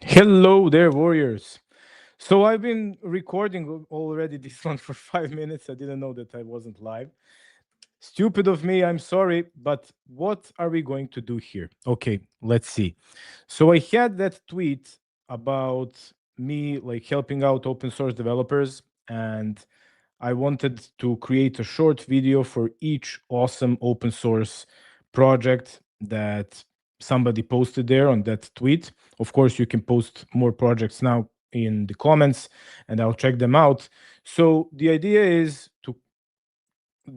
Hello there, warriors. So I've been recording already this one for 5 minutes. I didn't know that I wasn't live. Stupid of me, I'm sorry, but what are we going to do here? Okay, let's see. So I had that tweet about me like helping out open source developers, and I wanted to create a short video for each awesome open source project that somebody posted there on that tweet. Of course, you can post more projects now in the comments and I'll check them out. So the idea is to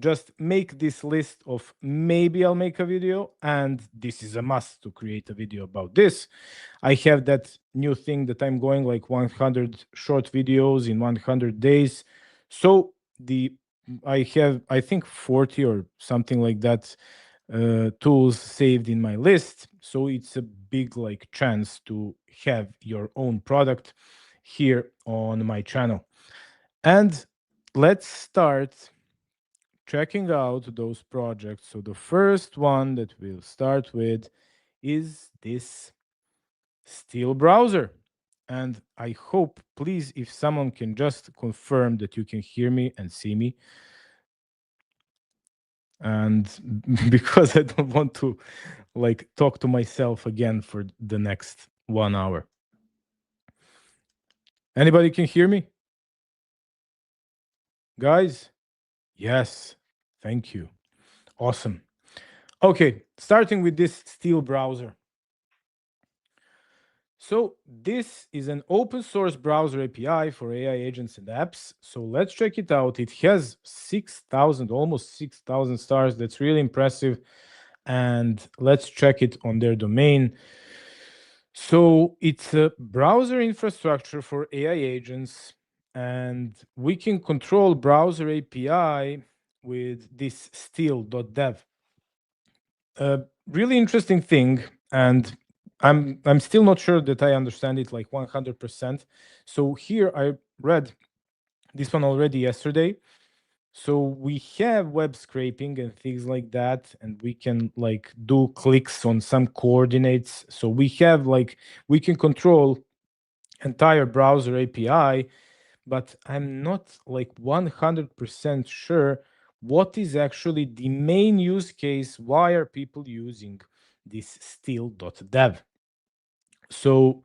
just make this list of maybe I'll make a video, and this is a must to create a video about this. I have that new thing that I'm going like 100 short videos in 100 days. So the I have I think 40 or something like that tools saved in my list. So it's a big like chance to have your own product here on my channel. And let's start checking out those projects. So the first one that we'll start with is this Steel browser. And I hope, please, if someone can just confirm that you can hear me and see me. And because I don't want to like talk to myself again for the next 1 hour. Anybody can hear me? Guys? Yes. Thank you. Awesome. Okay, starting with this Steel browser. So this is an open source browser API for AI agents and apps. So let's check it out. It has 6,000, almost 6,000 stars. That's really impressive. And let's check it on their domain. So it's a browser infrastructure for AI agents, and we can control browser API with this steel.dev. A really interesting thing, and I'm still not sure that I understand it like 100%. So here I read this one already yesterday. So we have web scraping and things like that, and we can like do clicks on some coordinates. So we have like we can control entire browser API, but I'm not like 100% sure what is actually the main use case. Why are people using this steel.dev? So,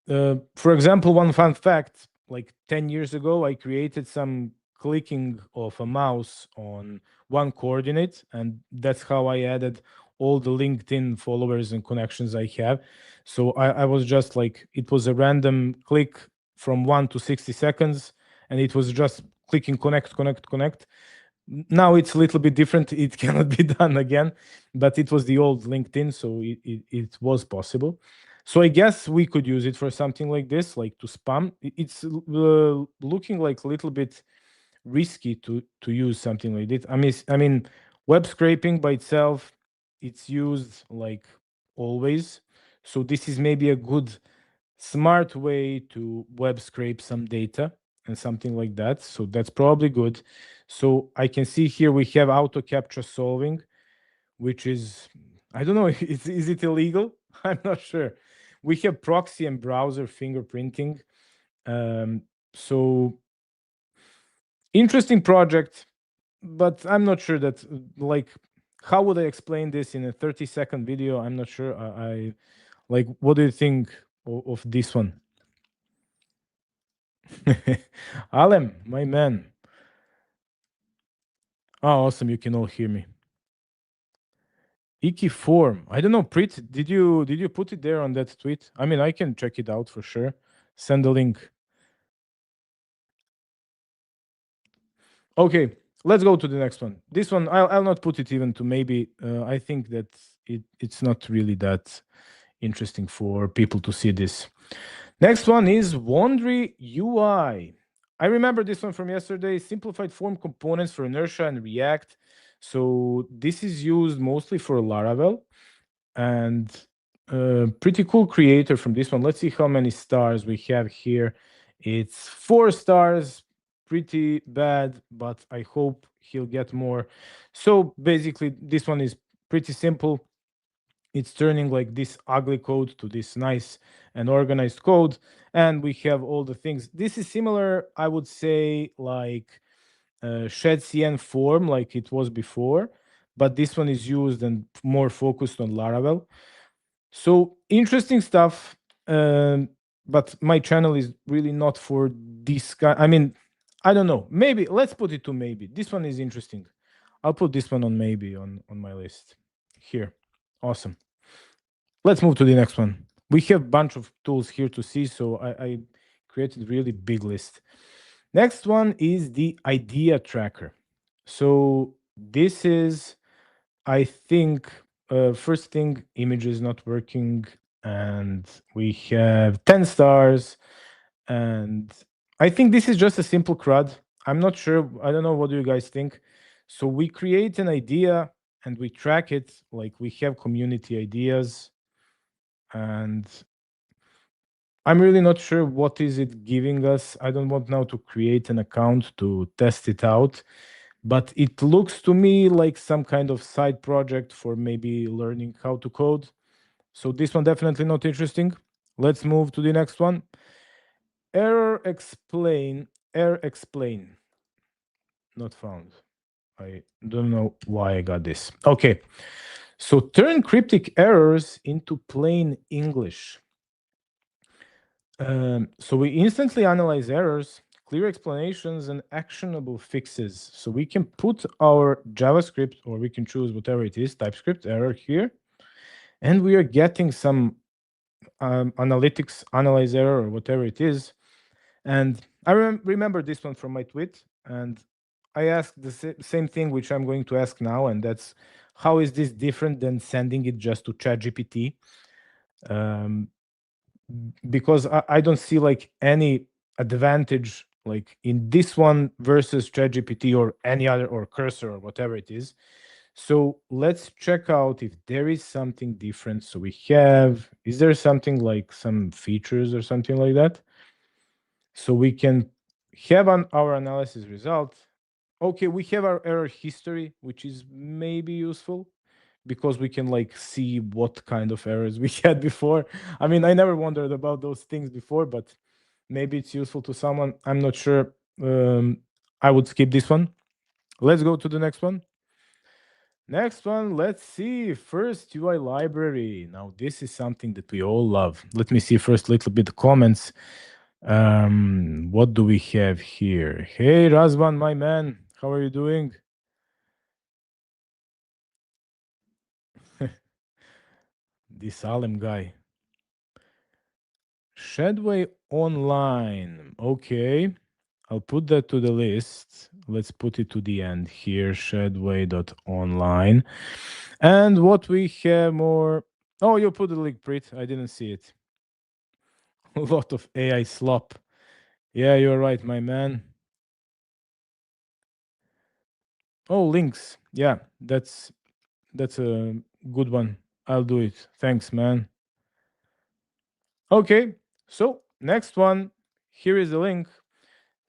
for example, one fun fact, like 10 years ago, I created some clicking of a mouse on one coordinate, and that's how I added all the LinkedIn followers and connections I have. So I was just like, it was a random click from 1 to 60 seconds, and it was just clicking connect, connect, connect. Now it's a little bit different. It cannot be done again, but it was the old LinkedIn, so it was possible. So I guess we could use it for something like this, like to spam. It's looking like a little bit risky to use something like this. I mean, web scraping by itself, it's used like always. So this is maybe a good smart way to web scrape some data and something like that. So that's probably good. So I can see here we have auto captcha solving, which is, I don't know, is it illegal? I'm not sure. We have proxy and browser fingerprinting. Um, so interesting project, but I'm not sure that like how would I explain this in a 30-second video? I'm not sure. I like what do you think of this one? Alem, my man. Oh, awesome! You can all hear me. Iki form. I don't know. Prit, did you put it there on that tweet? I mean, I can check it out for sure. Send the link. Okay, let's go to the next one. This one, I'll not put it even to maybe. I think that it's not really that interesting for people to see this. Next one is Wandry UI. I remember this one from yesterday. Simplified form components for inertia and React. So this is used mostly for Laravel, and pretty cool creator from this one. Let's see how many stars we have here. It's 4 stars, pretty bad, but I hope he'll get more. So basically, this one is pretty simple. it's turning like this ugly code to this nice and organized code. And we have all the things. This is similar, I would say, like ShedCN form, like it was before, but this one is used and more focused on Laravel. So interesting stuff. But my channel is really not for this kind. I mean, I don't know. Maybe let's put it to maybe. This one is interesting. I'll put this one on maybe on my list here. Awesome. Let's move to the next one. We have a bunch of tools here to see, so I created really big list. Next one is the idea tracker. So this is, I think, first thing, image is not working, and we have 10 stars. And I think this is just a simple CRUD. I'm not sure. I don't know. What do you guys think? So we create an idea and we track it. Like we have community ideas, and I'm really not sure what is it giving us. I don't want now to create an account to test it out, but it looks to me like some kind of side project for maybe learning how to code. So this one definitely not interesting. Let's move to the next one. Error explain. Not found. I don't know why I got this. Okay. So turn cryptic errors into plain English. So we instantly analyze errors, clear explanations, and actionable fixes. So we can put our JavaScript, or we can choose whatever it is, TypeScript error here, and we are getting some analytics, analyze error, or whatever it is. And I remember this one from my tweet, and I asked the same thing, which I'm going to ask now, and that's how is this different than sending it just to ChatGPT? Because I don't see like any advantage like in this one versus ChatGPT or any other, or Cursor or whatever it is. So let's check out if there is something different. So we have, is there something like some features or something like that? So we can have our analysis result. Okay, we have our error history, which is maybe useful because we can like see what kind of errors we had before. I mean, I never wondered about those things before, but maybe it's useful to someone. I'm not sure. I would skip this one. Let's go to the next one. Next one, let's see. First UI library. Now, this is something that we all love. Let me see first a little bit the comments. What do we have here? Hey, Razvan, my man, how are you doing? The Salem guy. Shedway Online. Okay. I'll put that to the list. Let's put it to the end here. Shedway.online. And what we have more. Oh, you put the link, Prit. I didn't see it. A lot of AI slop. Yeah, you're right, my man. Oh, links. Yeah, that's a good one. I'll do it. Thanks, man. Okay, so next one. Here is the link.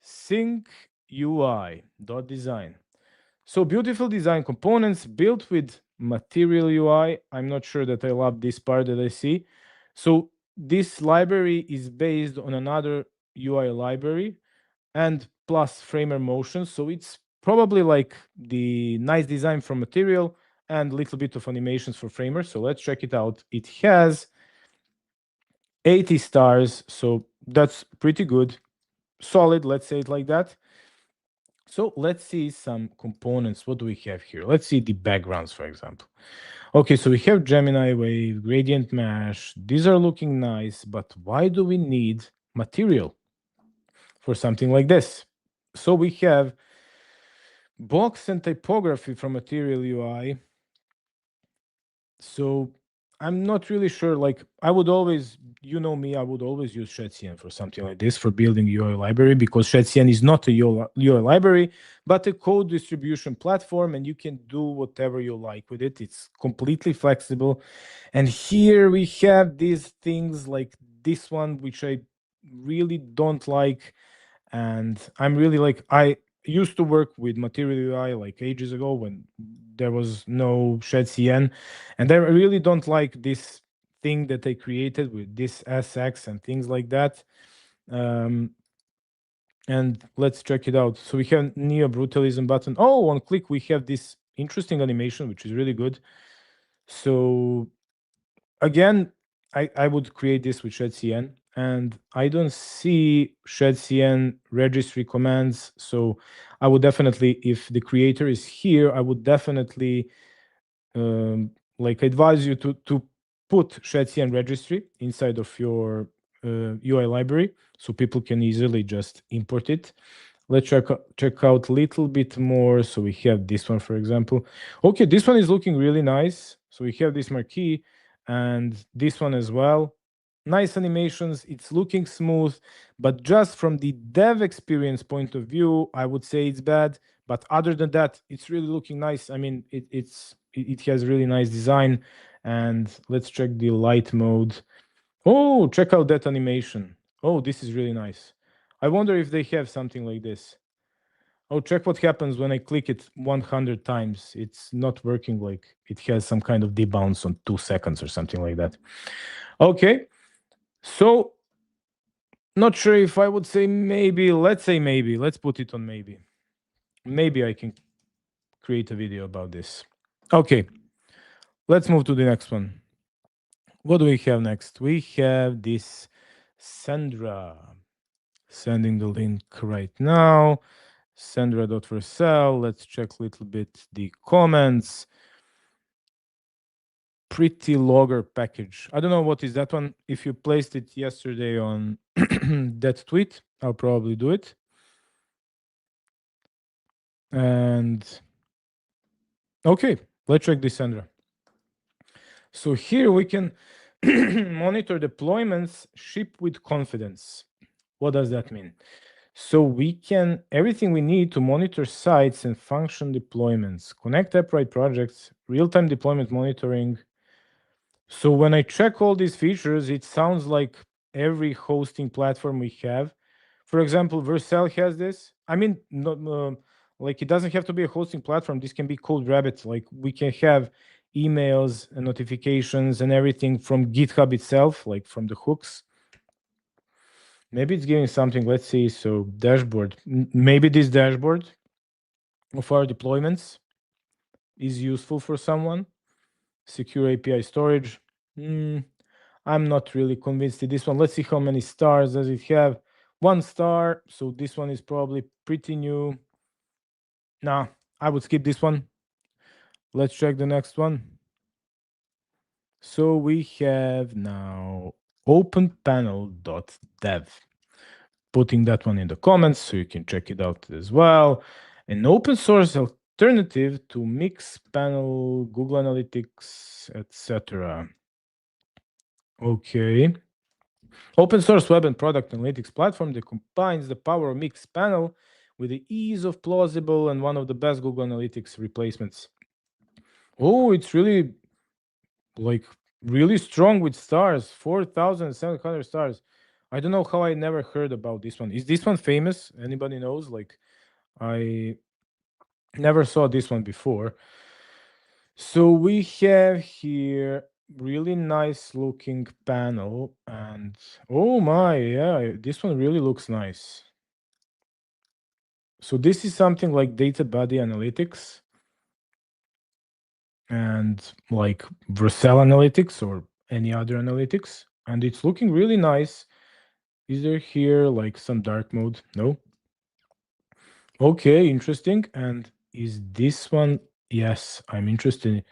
syncui.design. So beautiful design components built with Material UI. I'm not sure that I love this part that I see. So this library is based on another UI library and plus Framer Motion. So it's probably like the nice design from Material and a little bit of animations for Framer. So let's check it out. It has 80 stars. So that's pretty good. Solid, let's say it like that. So let's see some components. What do we have here? Let's see the backgrounds, for example. Okay, so we have Gemini Wave, Gradient Mesh. These are looking nice, but why do we need material for something like this? So we have box and typography from Material UI. So I'm not really sure. Like I would always, you know me, I would always use ShedCN for something like this for building UI library, because ShedCN is not a UI library, but a code distribution platform, and you can do whatever you like with it. It's completely flexible. And here we have these things like this one, which I really don't like. And I'm really like, used to work with Material UI like ages ago when there was no Shed CN, and I really don't like this thing that they created with this SX and things like that. And let's check it out. So we have Neo Brutalism button. Oh, on click we have this interesting animation, which is really good. So again, I would create this with Shed CN, and I don't see Shed CN registry commands. So I would definitely, if the creator is here, I would definitely like advise you to put Shed CN registry inside of your UI library so people can easily just import it. Let's check out a little bit more. So we have this one, for example. Okay, this one is looking really nice. So we have this marquee and this one as well. Nice animations. It's looking smooth, but just from the dev experience point of view, I would say it's bad. But other than that, it's really looking nice. I mean, it has really nice design. And let's check the light mode. Oh, check out that animation. Oh, this is really nice. I wonder if they have something like this. Oh, check what happens when I click it 100 times. It's not working, like it has some kind of debounce on 2 seconds or something like that. Okay, so not sure if I would say maybe. Let's say maybe. Let's put it on maybe. Maybe I can create a video about this. Okay, let's move to the next one. What do we have next? We have this Sandra. Sending the link right now. Sandra.Vercel. Let's check a little bit the comments. Pretty logger package. I don't know what is that one. If you placed it yesterday on that tweet, I'll probably do it. And okay, let's check this, Sandra. So here we can monitor deployments, ship with confidence. What does that mean? So we can, everything we need to monitor sites and function deployments, connect upright projects, real-time deployment monitoring. So when I check all these features, it sounds like every hosting platform we have. For example, Vercel has this. I mean, not, like it doesn't have to be a hosting platform. This can be CodeRabbit. Like we can have emails and notifications and everything from GitHub itself, like from the hooks. Maybe it's giving something. Let's see. So dashboard. Maybe this dashboard of our deployments is useful for someone. Secure API storage. I'm not really convinced in this one. Let's see how many stars does it have. 1 star. So this one is probably pretty new. Nah, I would skip this one. Let's check the next one. So we have now openpanel.dev. Putting that one in the comments so you can check it out as well. An open source alternative to Mixpanel, Google Analytics, etc. Okay. Open source web and product analytics platform that combines the power of Mixpanel with the ease of plausible and one of the best Google Analytics replacements. Oh, it's really like really strong with stars, 4,700 stars. I don't know how I never heard about this one. Is this one famous? Anybody knows? Like I never saw this one before. So we have here really nice looking panel and oh my, yeah, this one really looks nice. So this is something like data body analytics and like Vercel analytics or any other analytics. And it's looking really nice. Is there here like some dark mode? No. Okay, interesting. And is this one? Yes, I'm interested in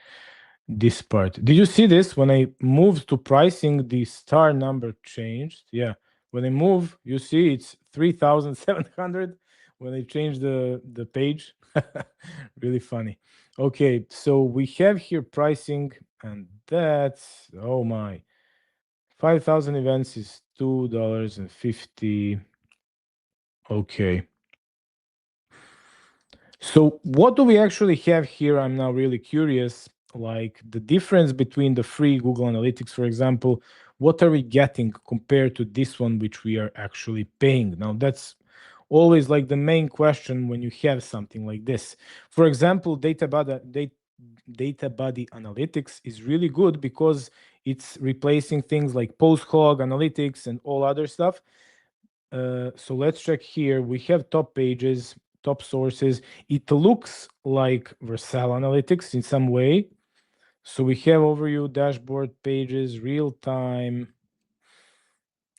this part. Did you see this? When I moved to pricing, the star number changed. Yeah. When I move, you see it's 3,700 when I change the page. Really funny. Okay, so we have here pricing, and that's oh my, 5,000 events is $2.50. Okay. So what do we actually have here? I'm now really curious, like the difference between the free Google Analytics, for example, what are we getting compared to this one, which we are actually paying? Now that's always like the main question when you have something like this. For example, data body analytics is really good because it's replacing things like post-hog analytics and all other stuff. So let's check here. We have top pages, top sources. It looks like Vercel analytics in some way. So we have overview, dashboard, pages, real time.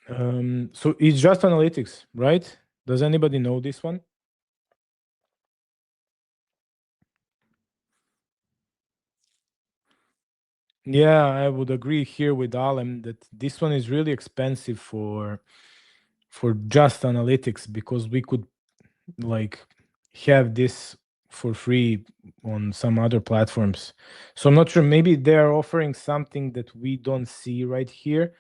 So it's just analytics, right? Does anybody know this one? Yeah, I would agree here with Alem that this one is really expensive for just analytics, because we could like have this for free on some other platforms. So I'm not sure, maybe they're offering something that we don't see right here.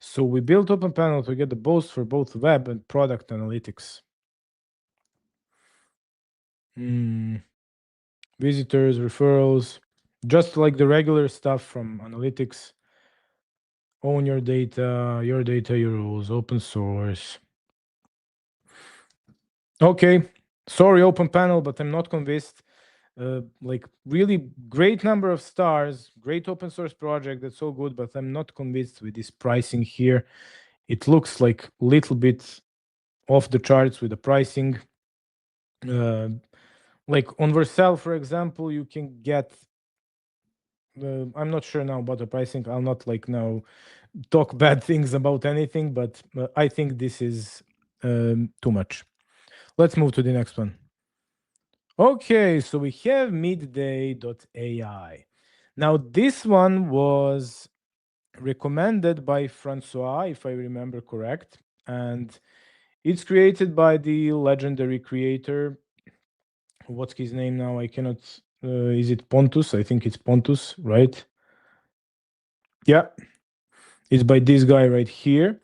So we built Open Panel to get the boost for both web and product analytics. Visitors, referrals, just like the regular stuff from analytics. Own your data, your rules, open source. Okay, sorry, Open Panel, but I'm not convinced. Like really great number of stars, great open source project, that's so good, but I'm not convinced with this pricing here. It looks like a little bit off the charts with the pricing. Like on Vercel, for example, you can get, I'm not sure now about the pricing. I'll not like now talk bad things about anything, but I think this is too much. Let's move to the next one. Okay, so we have midday.ai. Now, this one was recommended by Francois, if I remember correct, and it's created by the legendary creator. What's his name now? I cannot. Is it Pontus? I think it's Pontus, right? Yeah, it's by this guy right here.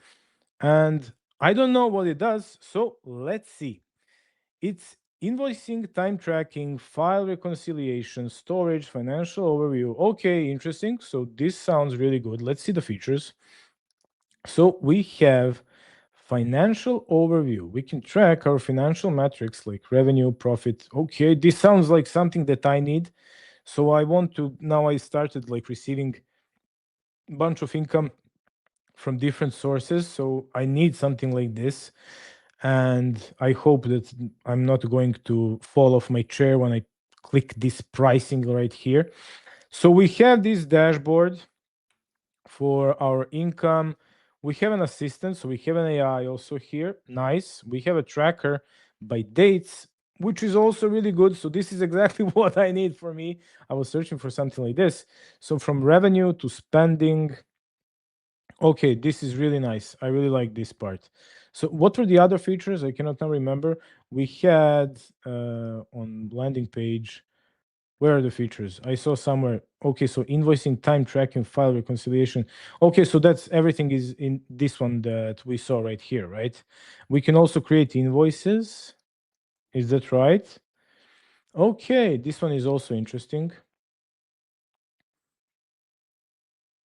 And I don't know what it does, so let's see. It's invoicing, time tracking, file reconciliation, storage, financial overview. Okay, interesting. So this sounds really good. Let's see the features. So we have financial overview. We can track our financial metrics like revenue, profit. Okay, this sounds like something that I need. So I want to, now I started like receiving a bunch of income from different sources. So I need something like this. And I hope that I'm not going to fall off my chair when I click this pricing right here. So we have this dashboard for our income. We have an assistant, so we have an AI also here. Nice. We have a tracker by dates, which is also really good. So this is exactly what I need for me. I was searching for something like this. So from revenue to spending. Okay, this is really nice. I really like this part. So what were the other features? I cannot now remember. We had on landing page, where are the features? I saw somewhere. Okay, so invoicing, time tracking, file reconciliation. Okay, so that's everything is in this one that we saw right here, right? We can also create invoices. Is that right? Okay, this one is also interesting.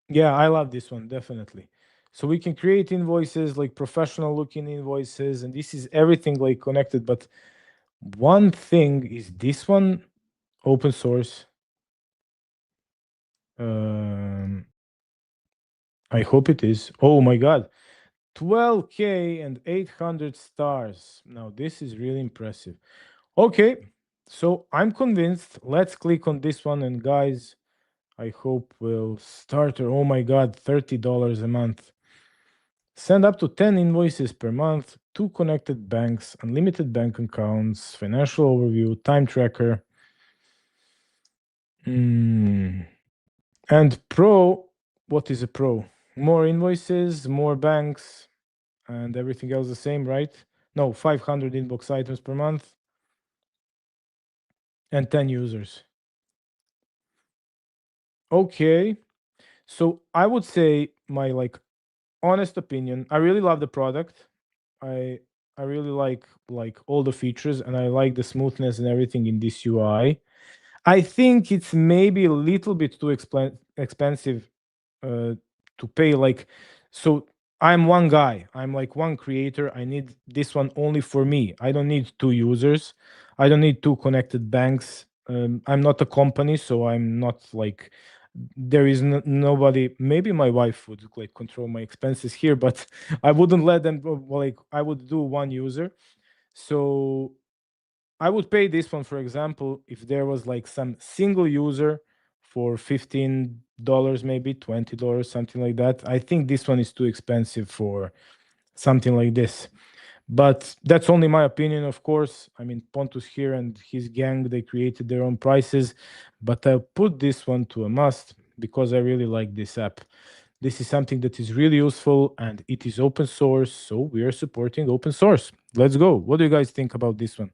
Yeah, I love this one, definitely. So we can create invoices, like professional looking invoices, and this is everything like connected. But one thing is this one open source. I hope it is. Oh my God, 12K and 800 stars. Now this is really impressive. Okay, so I'm convinced. Let's click on this one, and guys, I hope we'll start. Oh my God, $30 a month. Send up to 10 invoices per month, 2 connected banks, unlimited bank accounts, financial overview, time tracker. And pro, what is a pro? More invoices, more banks, and everything else the same, right? No, 500 inbox items per month and 10 users. Okay. So I would say my like honest opinion, I really love the product. I I really like all the features, and I like the smoothness and everything in this UI. I think it's maybe a little bit too expensive to pay. Like, so I'm one guy. I'm like one creator. I need this one only for me. I don't need two users. I don't need two connected banks. I'm not a company, so I'm not like there is nobody. Maybe my wife would like control my expenses here, but I wouldn't let them. Like I would do one user. So I would pay this one, for example, if there was like some single user for $15, maybe $20, something like that. I think this one is too expensive for something like this. But that's only my opinion, of course. I mean, Pontus here and his gang, they created their own prices. But I'll put this one to a must because I really like this app. This is something that is really useful and it is open source. So we are supporting open source. Let's go. What do you guys think about this one?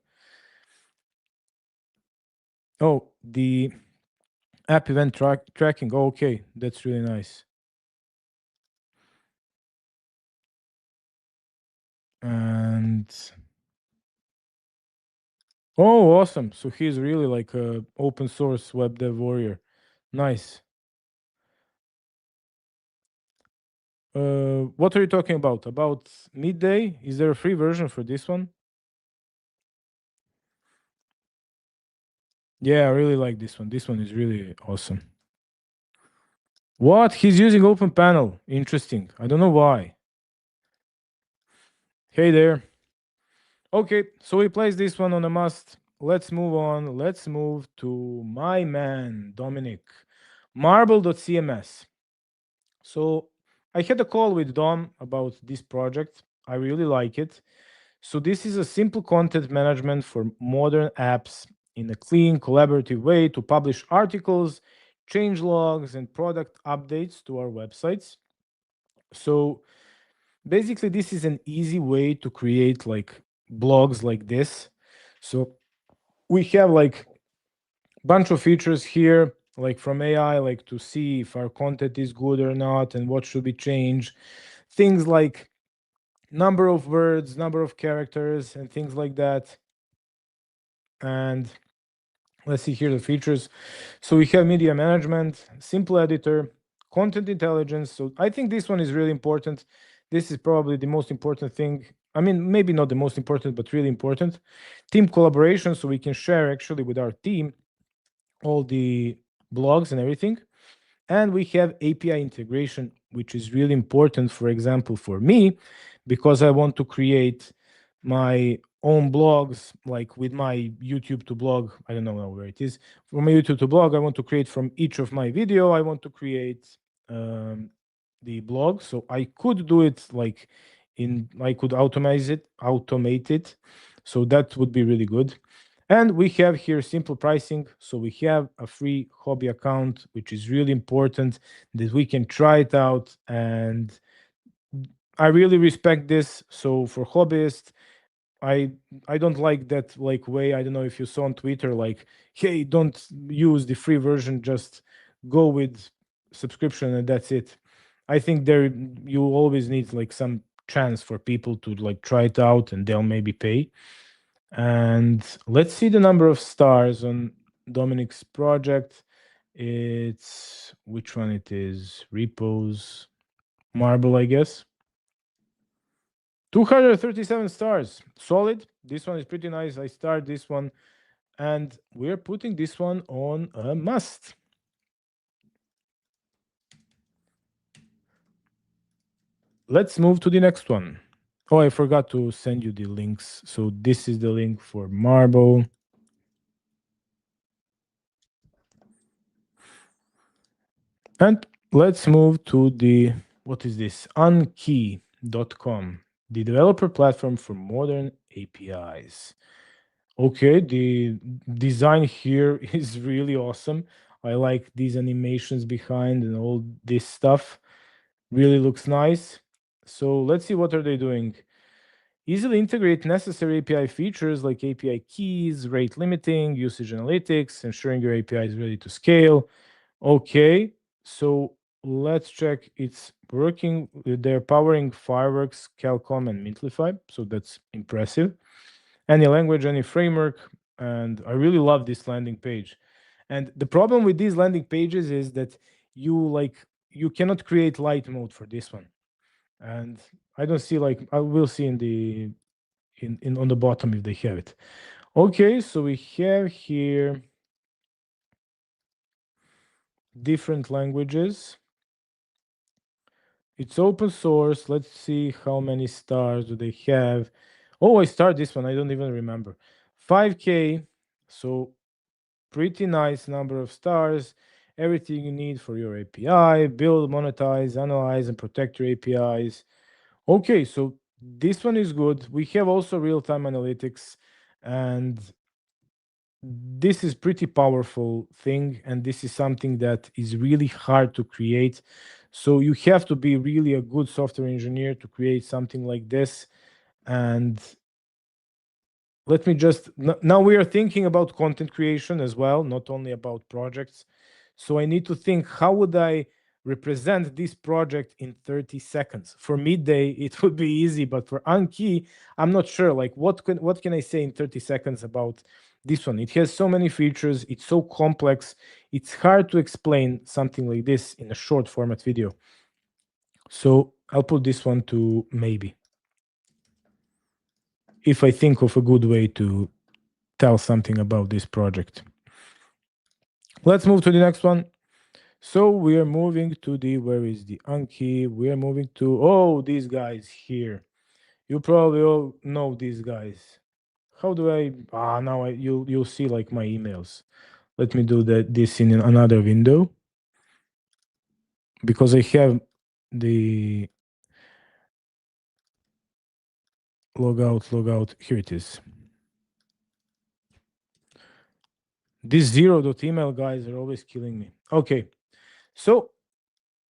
Oh, the app event tracking. Oh, okay, that's really nice. And oh, awesome. So he's really like a open source web dev warrior. Nice. What are you talking about? About Midday? Is there a free version for this one? Yeah, I really like this one. This one is really awesome. What? He's using open panel. Interesting. I don't know why. Hey there. Okay, so we place this one on a must. Let's move on. Let's move to my man, Dominic. Marble.cms. So I had a call with Dom about this project. I really like it. So this is a simple content management for modern apps in a clean, collaborative way to publish articles, change logs, and product updates to our websites. So basically, this is an easy way to create like blogs like this. So we have like bunch of features here, like from AI, like to see if our content is good or not and what should be changed. Things like number of words, number of characters, and things like that. And let's see here the features. So we have media management, simple editor, content intelligence. So I think this one is really important. This is probably the most important thing. I mean, maybe not the most important, but really important. Team collaboration, so we can share actually with our team all the blogs and everything. And we have API integration, which is really important, for example, for me, because I want to create my own blogs, like with my YouTube to blog. I don't know now where it is. From my YouTube to blog, I want to create from each of my video, I want to create the blog. So I could do it like I could automate it. So that would be really good. And we have here simple pricing. So we have a free hobby account, which is really important that we can try it out. And I really respect this. So for hobbyists, I I don't like that like way. I don't know if you saw on Twitter, like, hey, don't use the free version, just go with subscription and that's it. I think there you always need like some chance for people to like try it out and they'll maybe pay. And let's see the number of stars on Dominic's project. It's which one it is? Repos, Marble, I guess. 237 stars. Solid. This one is pretty nice. I start this one and we're putting this one on a must. Let's move to the next one. Oh, I forgot to send you the links. So this is the link for Marble. And let's move to the, what is this? Unkey.com, the developer platform for modern APIs. Okay, the design here is really awesome. I like these animations behind and all this stuff. Really looks nice. So let's see what are they doing. Easily integrate necessary API features like API keys, rate limiting, usage analytics, ensuring your API is ready to scale. Okay, so let's check it's working. They're powering Fireworks, Calcom, and Mintlify, so that's impressive. Any language, any framework, and I really love this landing page. And the problem with these landing pages is that you cannot create light mode for this one. And I don't see, like, I will see in the in on the bottom if they have it. Okay, so we have here different languages. It's open source. Let's see how many stars do they have. Oh, I start this one. I don't even remember. 5K. So pretty nice number of stars. Everything you need for your API, build, monetize, analyze, and protect your APIs. Okay, so this one is good. We have also real-time analytics, and this is pretty powerful thing, and this is something that is really hard to create. So you have to be really a good software engineer to create something like this. And let me just now we are thinking about content creation as well, not only about projects. So I need to think, how would I represent this project in 30 seconds? For midday it would be easy, but for Anki, I'm not sure, like, what can I say in 30 seconds about this one? It has so many features, it's so complex, it's hard to explain something like this in a short format video. So I'll put this one to maybe, if I think of a good way to tell something about this project. Let's move to the next one. So we are moving to the, where is the Anki? We are moving to, oh, these guys here. You probably all know these guys. How do I, now you'll see like my emails. Let me do this in another window, because I have the logout, here it is. These zero.email guys are always killing me. Okay, so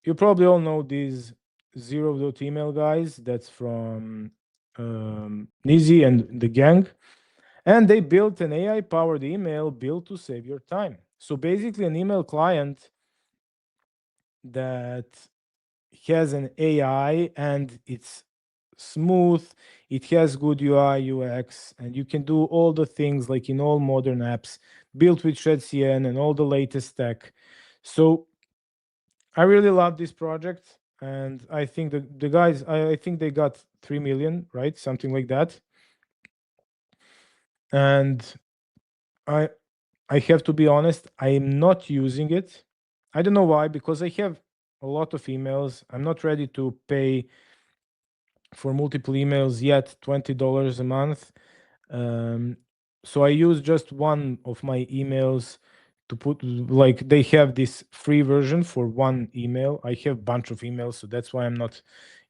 you probably all know these zero.email guys. That's from Nizi and the gang. And they built an AI powered email built to save your time. So basically, an email client that has an AI, and it's smooth, it has good UI, UX, and you can do all the things like in all modern apps, built with ShredCN and all the latest tech. So I really love this project. And I think the guys, I think they got 3 million, right? Something like that. And I I have to be honest, I am not using it. I don't know why, because I have a lot of emails. I'm not ready to pay for multiple emails yet, $20 a month. Um, so I use just one of my emails to put, like, they have this free version for one email. I have a bunch of emails, so that's why I'm not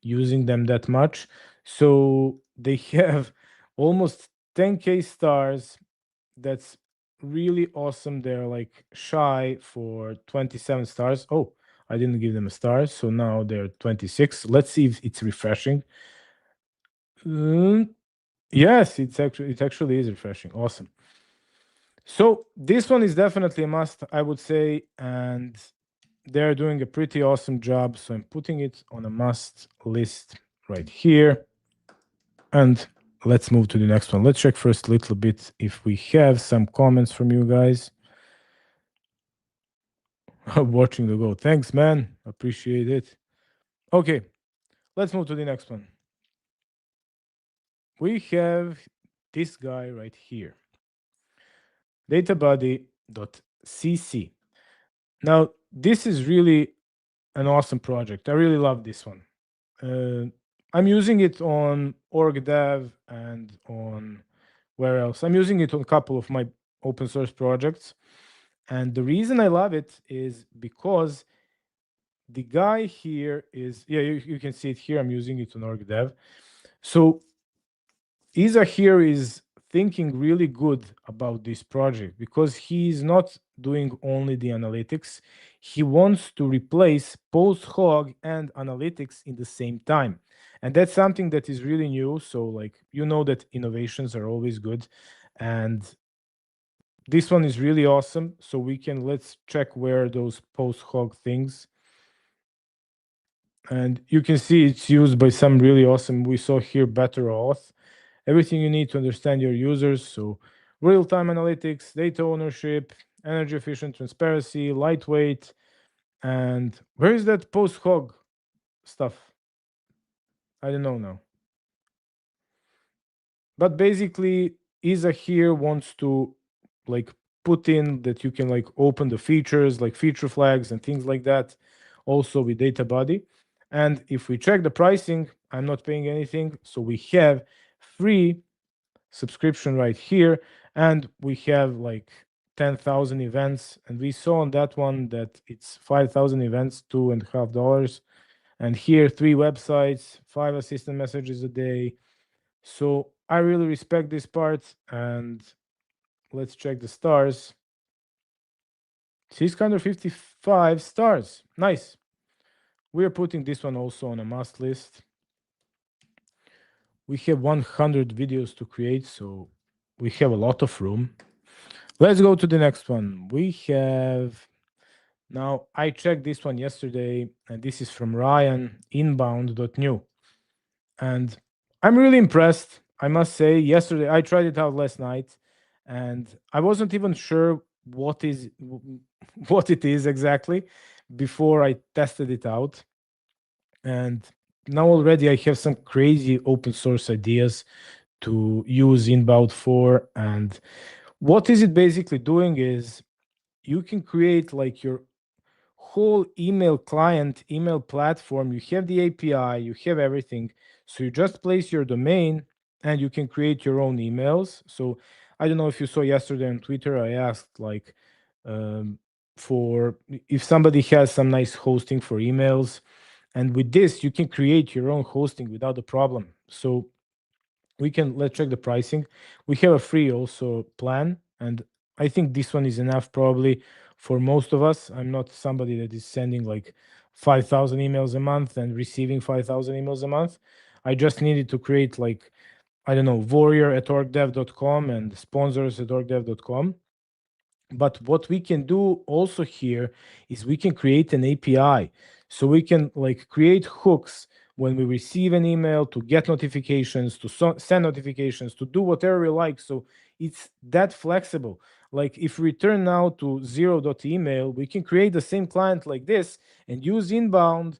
using them that much. So they have almost 10K stars. That's really awesome. They're like shy for 27 stars. Oh, I didn't give them a star, so now they're 26. Let's see if it's refreshing. Yes, it actually is refreshing. Awesome. So this one is definitely a must, I would say, and they're doing a pretty awesome job. So I'm putting it on a must list right here. And let's move to the next one. Let's check first a little bit if we have some comments from you guys. Watching the go. Thanks, man. Appreciate it. Okay, let's move to the next one. We have this guy right here, databuddy.cc. Now, this is really an awesome project. I really love this one. I'm using it on OrcDev and on, where else? I'm using it on a couple of my open source projects. And the reason I love it is because the guy here is, yeah, you can see it here. I'm using it on OrcDev. So Isa here is thinking really good about this project, because he's not doing only the analytics. He wants to replace post hog and analytics in the same time. And that's something that is really new. So, like, you know that innovations are always good. And this one is really awesome. So let's check where those post hog things. And you can see it's used by some really awesome. We saw here better auth. Everything you need to understand your users. So real-time analytics, data ownership, energy efficient transparency, lightweight. And where is that post hog stuff? I don't know now. But basically, Isa here wants to like put in that you can like open the features like feature flags and things like that, also with data body. And if we check the pricing, I'm not paying anything. So we have free subscription right here, and we have like 10,000 events. And we saw on that one that it's 5,000 events, $2.50. And here, 3 websites, 5 assistant messages a day. So I really respect this part. And let's check the stars. 655 stars. Nice. We are putting this one also on a must list. We have 100 videos to create, so we have a lot of room. Let's go to the next one. We have now, I checked this one yesterday, and this is from Ryan, inbound.new. And I'm really impressed. I must say, yesterday I tried it out last night, and I wasn't even sure what is what it is exactly before I tested it out. And now already I have some crazy open source ideas to use inbound for. And what is it basically doing is you can create like your whole email client, email platform. You have the API, you have everything. So you just place your domain and you can create your own emails. So I don't know if you saw yesterday on Twitter, I asked like for if somebody has some nice hosting for emails. And with this, you can create your own hosting without a problem. So let's check the pricing. We have a free also plan, and I think this one is enough probably for most of us. I'm not somebody that is sending like 5,000 emails a month and receiving 5,000 emails a month. I just needed to create like, I don't know, warrior at orcdev.com and sponsors at orcdev.com. But what we can do also here is we can create an API. So we can like create hooks when we receive an email to get notifications, to send notifications, to do whatever we like. So it's that flexible. Like if we return now to zero.email, we can create the same client like this and use inbound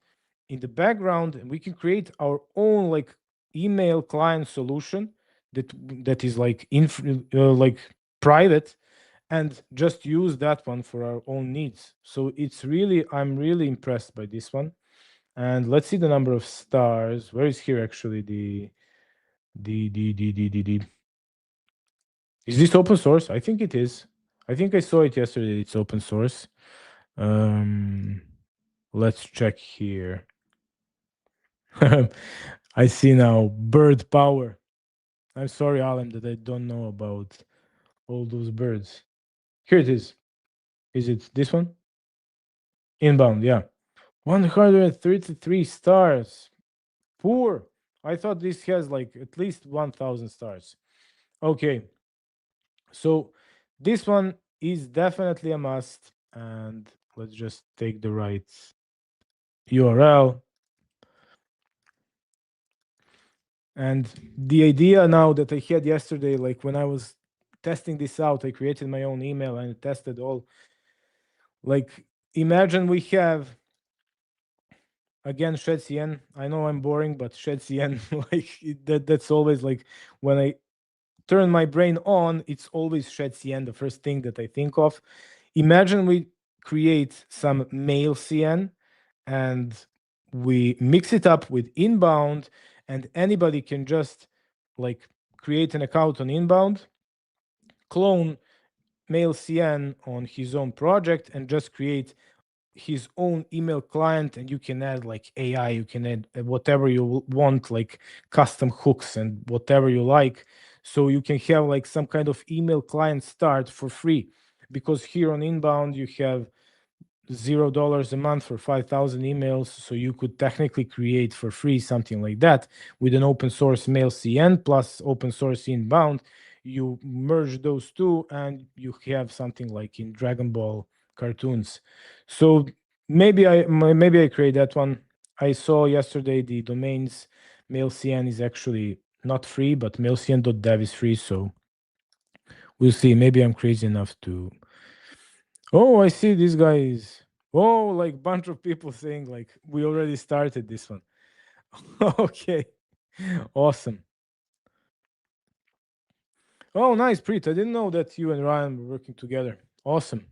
in the background, and we can create our own like email client solution that is like like private, and just use that one for our own needs. So I'm really impressed by this one. And let's see the number of stars. Where is here actually the is this open source? I think it is. I think I saw it yesterday. It's open source. Let's check here. I see now bird power. I'm sorry, Alan, that I don't know about all those birds. Here it is. Is it this one? Inbound, yeah. 133 stars. Poor. I thought this has like at least 1,000 stars. Okay. So this one is definitely a must. And let's just take the right URL. And the idea now that I had yesterday, like when I was testing this out, I created my own email and tested all. Like, imagine we have again shed cn. I know I'm boring, but shed cn like that's always like when I turn my brain on, it's always shed cn, the first thing that I think of. Imagine we create some mail cn and we mix it up with inbound, and anybody can just like create an account on inbound, clone mail cn on his own project, and just create his own email client. And you can add like AI, you can add whatever you want, like custom hooks and whatever you like. So you can have like some kind of email client start for free, because here on inbound you have $0 a month for 5,000 emails. So you could technically create for free something like that with an open source mail CN plus open source inbound. You merge those two and you have something like in Dragon Ball cartoons. So maybe I create that one. I saw yesterday the domains mailcn is actually not free, but mailcn.dev is free. So we'll see. Maybe I'm crazy enough to. Oh, I see these guys. Oh, like bunch of people saying like we already started this one. Okay, awesome. Oh, nice, Preet. I didn't know that you and Ryan were working together. Awesome.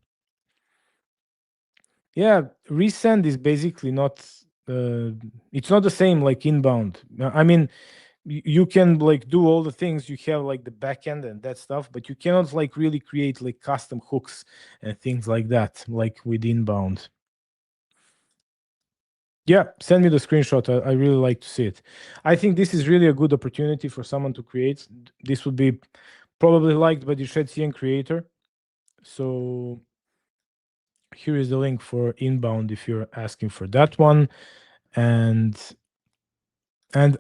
Yeah, resend is basically not. It's not the same like inbound. I mean, you can like do all the things, you have like the backend and that stuff, but you cannot like really create like custom hooks and things like that like with inbound. Yeah, send me the screenshot. I really like to see it. I think this is really a good opportunity for someone to create. This would be probably liked by the Shetsien creator. So here is the link for inbound if you're asking for that one. And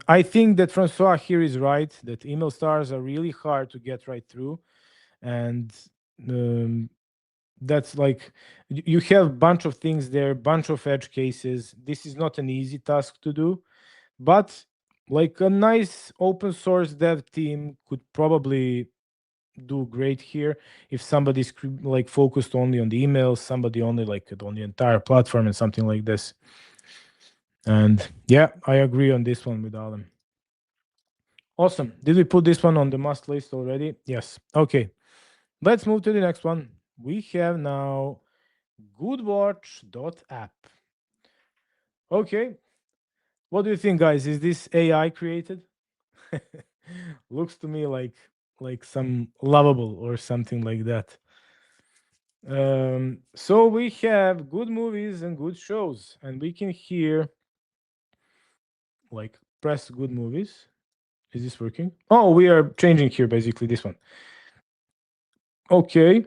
I think that Francois here is right, that email stars are really hard to get right through. And um, that's like you have bunch of things there, bunch of edge cases. This is not an easy task to do, but like a nice open source dev team could probably do great here if somebody's like focused only on the emails, somebody only like on the entire platform and something like this. And yeah, I agree on this one with Alan. Awesome. Did we put this one on the must list already? Yes. Okay. Let's move to the next one. We have now goodwatch.app. Okay. What do you think, guys? Is this AI created? Looks to me like some lovable or something like that. So we have good movies and good shows, and we can hear like press good movies. Is this working? Oh, we are changing here basically this one. Okay.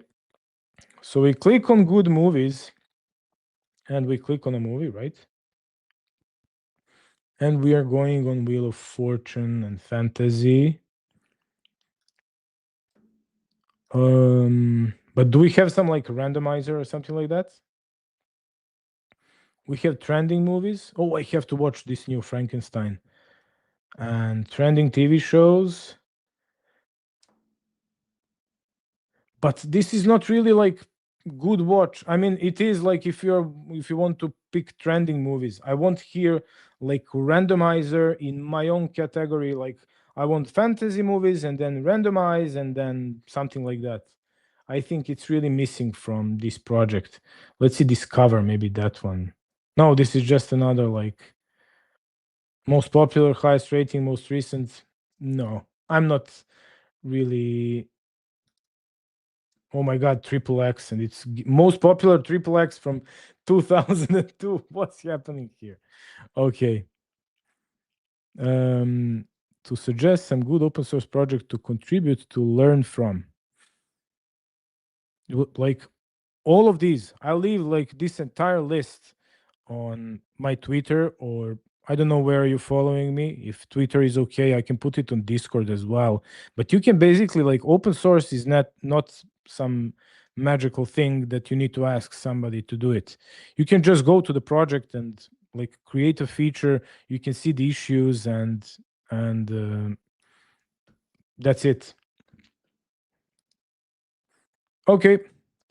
So we click on good movies and we click on a movie, right? And we are going on Wheel of Fortune and Fantasy. But do we have some like randomizer or something like that? We have trending movies. Oh, I have to watch this new Frankenstein. And trending TV shows. But this is not really like good watch. I mean, it is like if you want to pick trending movies. I want here like randomizer in my own category. Like I want fantasy movies and then randomize and then something like that. I think it's really missing from this project. Let's see Discover, maybe that one. No, this is just another like most popular, highest rating, most recent. No, I'm not really. Oh my God, triple X, and it's most popular triple X from 2002. What's happening here? Okay. Um, to suggest some good open source project to contribute to learn from. Like all of these, I'll leave like this entire list on my Twitter, or I don't know where you're following me. If Twitter is okay, I can put it on Discord as well. But you can basically like open source is not some magical thing that you need to ask somebody to do it. You can just go to the project and like create a feature. You can see the issues and that's it. Okay,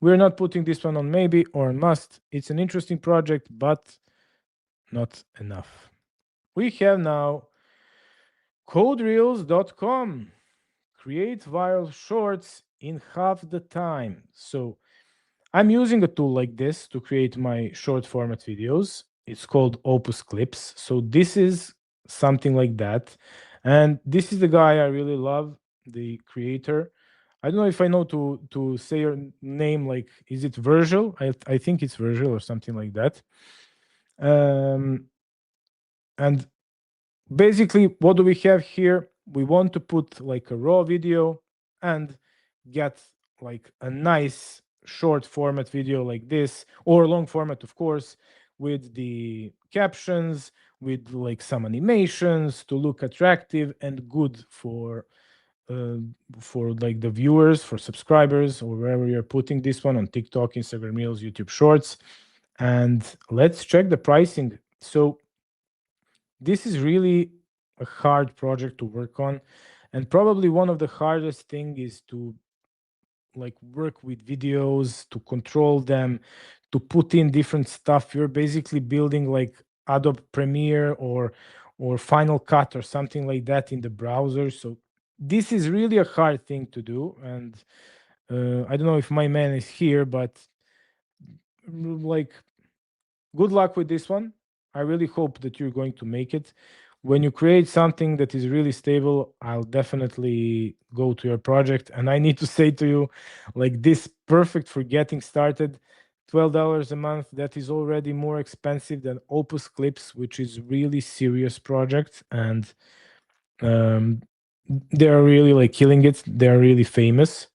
we're not putting this one on maybe or must. It's an interesting project, but not enough. We have now codereels.com. Create viral shorts in half the time. So I'm using a tool like this to create my short format videos. It's called Opus Clips. So this is something like that. And this is the guy I really love, the creator. I don't know if I know to say your name, like is it Virgil? I think it's Virgil or something like that. And basically what do we have here? We want to put like a raw video and get like a nice short format video like this, or long format of course, with the captions, with like some animations to look attractive and good uh, for like the viewers, for subscribers, or wherever you're putting this one on TikTok, Instagram Reels, YouTube Shorts. And let's check the pricing. So this is really a hard project to work on, and probably one of the hardest thing is to like work with videos, to control them, to put in different stuff. You're basically building like Adobe Premiere or Final Cut or something like that in the browser. So this is really a hard thing to do. And I don't know if my man is here, but like, good luck with this one. I really hope that you're going to make it. When you create something that is really stable, I'll definitely go to your project. And I need to say to you, like, this perfect for getting started, $12 a month, that is already more expensive than Opus Clips, which is really serious project. And um, they're really like killing it. They're really famous.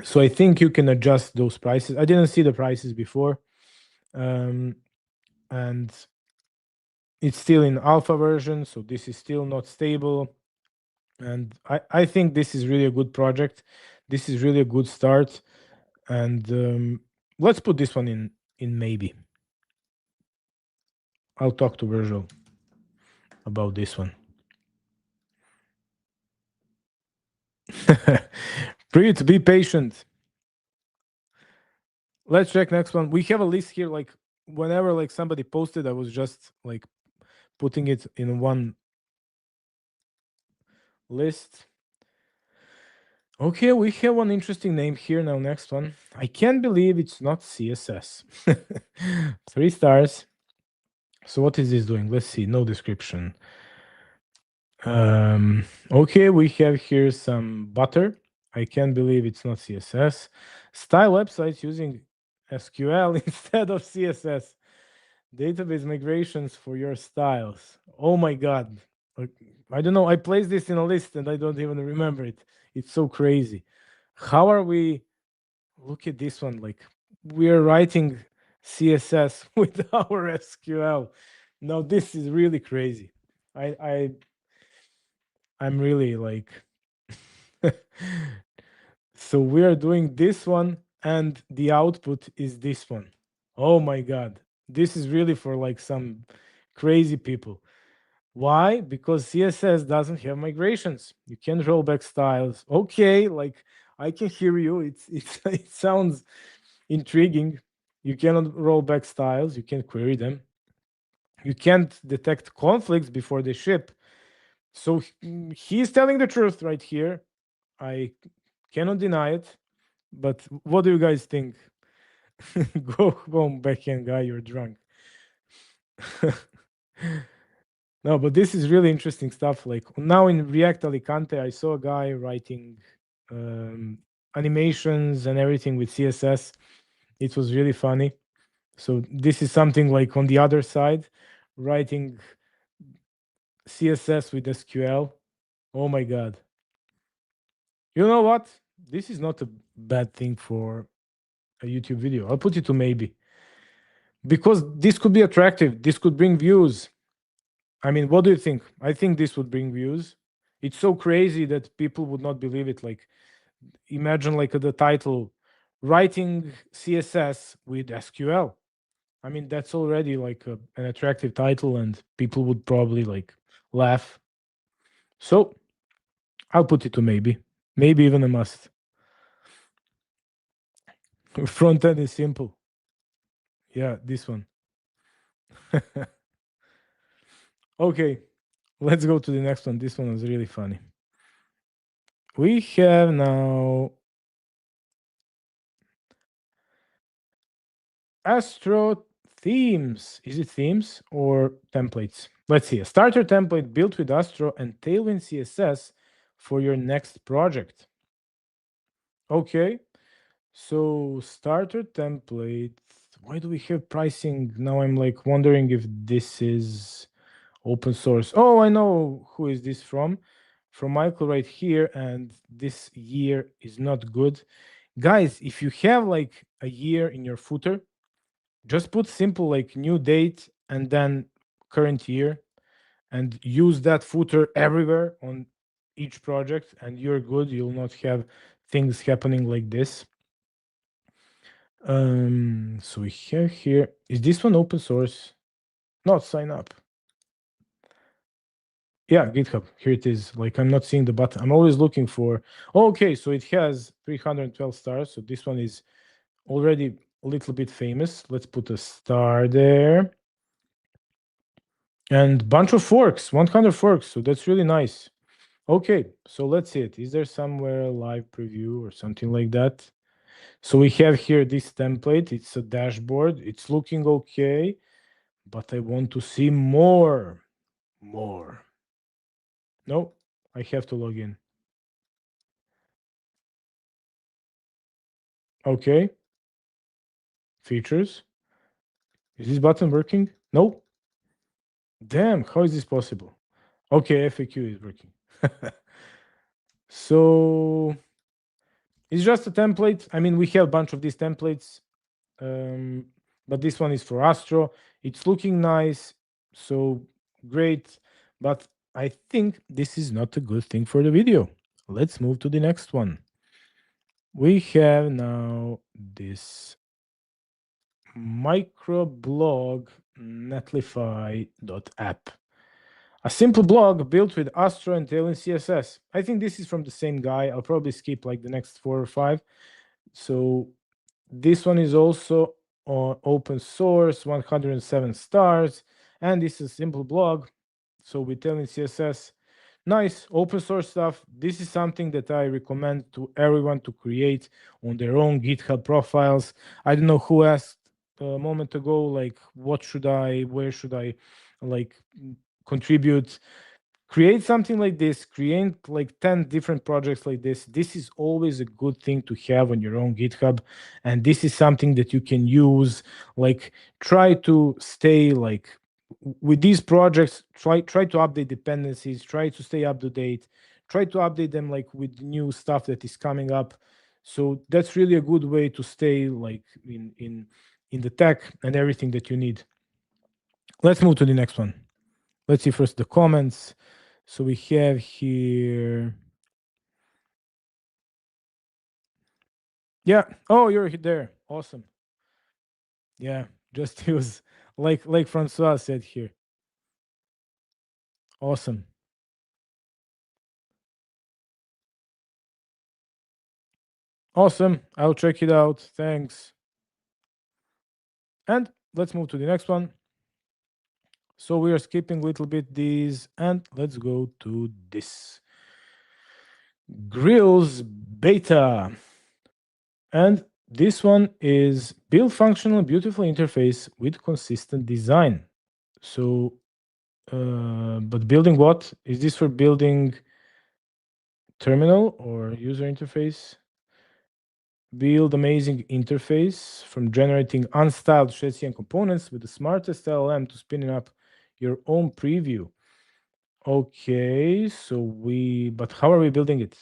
So I think you can adjust those prices. I didn't see the prices before. And it's still in alpha version, so this is still not stable. And I think this is really a good project. This is really a good start. And let's put this one in maybe. I'll talk to Virgil about this one. Preet, be patient. Let's check next one. We have a list here. Like whenever like somebody posted, I was just like putting it in one list. Okay, we have one interesting name here now. Next one. I can't believe it's not CSS. 3 stars. So what is this doing? Let's see. No description. Okay, we have here some butter. I can't believe it's not CSS. Style websites using SQL instead of CSS. Database migrations for your styles. Oh my God. I don't know. I placed this in a list and I don't even remember it. It's so crazy. How are we? Look at this one. Like we are writing CSS with our SQL. Now this is really crazy. I'm really like so we are doing this one and the output is this one. Oh my God. This is really for like some crazy people. Why? Because CSS doesn't have migrations. You can roll back styles. Okay, like I can hear you. It sounds intriguing. You cannot roll back styles. You can query them. You can't detect conflicts before they ship. So he's telling the truth right here. I cannot deny it. But what do you guys think? Go home, backhand guy. You're drunk. No, but this is really interesting stuff. Like now in React Alicante, I saw a guy writing animations and everything with CSS. It was really funny. So this is something like on the other side, writing CSS with SQL. Oh my God. You know what? This is not a bad thing for a YouTube video. I'll put it to maybe. Because this could be attractive. This could bring views. I mean, what do you think? I think this would bring views. It's so crazy that people would not believe it. Like, imagine like the title, writing CSS with SQL. I mean, that's already like an attractive title, and people would probably like laugh. So I'll put it to maybe even a must. Front end is simple. Yeah, this one. Okay, let's go to the next one. This one was really funny. We have now Astro themes. Is it themes or templates? Let's see. A starter template built with Astro and Tailwind CSS for your next project. Okay. So starter template. Why do we have pricing? Now I'm like wondering if this is open source. Oh, I know who is this from. From Michael right here. And this year is not good. Guys, if you have like a year in your footer, just put simple like new date and then current year and use that footer everywhere on each project and you're good. You'll not have things happening like this. So we have here, is this one open source? Not sign up. Yeah, GitHub. Here it is. Like I'm not seeing the button. I'm always looking for. Okay, so it has 312 stars. So this one is already a little bit famous. Let's put a star there. And bunch of forks, 100 forks. So that's really nice. Okay, so let's see it. Is there somewhere a live preview or something like that? So we have here this template. It's a dashboard. It's looking okay, but I want to see more. More. No, I have to log in. Okay. Features. Is this button working? No. Damn, how is this possible? Okay, FAQ is working. So it's just a template. I mean, we have a bunch of these templates, but this one is for Astro. It's looking nice, so great. But I think this is not a good thing for the video. Let's move to the next one. We have now this microblog netlify.app. A simple blog built with Astro and Tailwind CSS. I think this is from the same guy. I'll probably skip like the next 4 or 5. So this one is also open source, 107 stars, and this is a simple blog. So with Tailwind CSS, nice open source stuff. This is something that I recommend to everyone to create on their own GitHub profiles. I don't know who asked a moment ago, like, where should I like contribute. Create something like this, create like 10 different projects like this is always a good thing to have on your own GitHub, and this is something that you can use. Like, try to stay like with these projects, try to update dependencies, try to stay up to date, try to update them like with new stuff that is coming up. So that's really a good way to stay like in the tech and everything that you need. Let's move to the next one. Let's see first the comments. So we have here. Yeah. Oh, you're there. Awesome. Yeah. Just use like Francois said here. Awesome. Awesome. I'll check it out. Thanks. And let's move to the next one. So we are skipping a little bit these, and let's go to this. Grills beta. And this one is build functional, beautiful interface with consistent design. So, but building what? Is this for building terminal or user interface? Build amazing interface from generating unstyled Shadesian components with the smartest LLM to spinning up your own preview. Okay, so but how are we building it?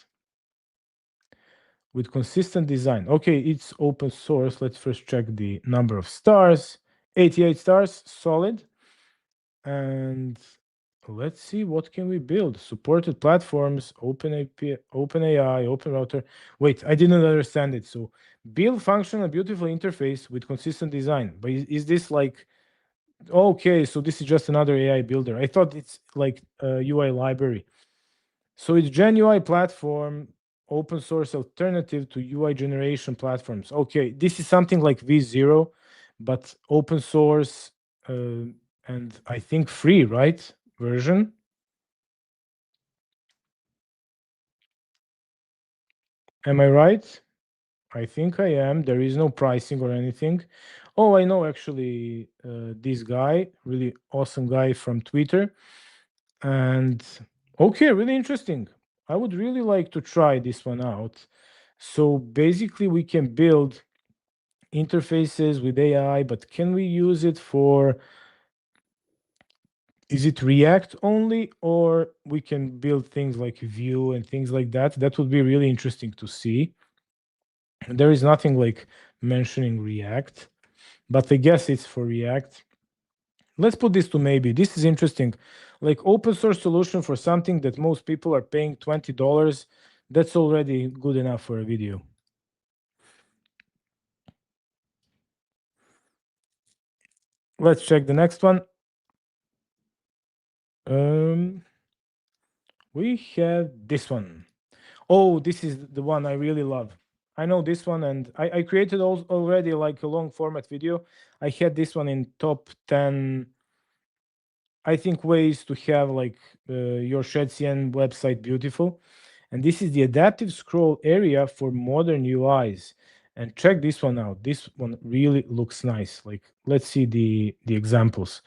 With consistent design. Okay, it's open source. Let's first check the number of stars. 88 stars, solid. And let's see what can we build. Supported platforms, OpenAPI, OpenAI, OpenRouter. Wait, I didn't understand it. So build functional, beautiful interface with consistent design. But is this like, okay, so this is just another AI builder. I thought it's like a UI library. So it's Gen UI platform, open source alternative to UI generation platforms. Okay, this is something like V0, but open source and I think free, right? Version. Am I right? I think I am. There is no pricing or anything. Oh, I know actually this guy, really awesome guy from Twitter. And okay, really interesting. I would really like to try this one out. So basically, we can build interfaces with AI, but can we use it for, is it React only, or we can build things like Vue and things like that? That would be really interesting to see. There is nothing like mentioning React, but I guess it's for React. Let's put this to maybe. This is interesting. Like open source solution for something that most people are paying $20. That's already good enough for a video. Let's check the next one. We have this one. Oh, this is the one I really love. I know this one, and I created already like a long format video. I had this one in top 10 I think, ways to have like your ShredCN website beautiful. And this is the adaptive scroll area for modern UIs. And check this one out. This one really looks nice. Like, let's see the examples.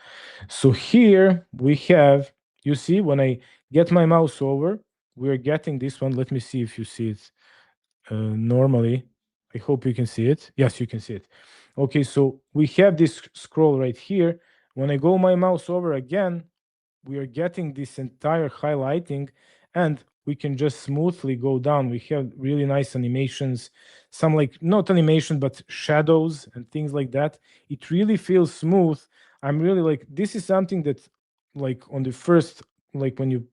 So here we have, you see, when I get my mouse over, we're getting this one. Let me see if you see it normally. I hope you can see it. Yes, you can see it. Okay, so we have this scroll right here. When I go my mouse over again, we are getting this entire highlighting, and we can just smoothly go down. We have really nice animations, some like not animation, but shadows and things like that. It really feels smooth. I'm really like, this is something that like on the first, like when you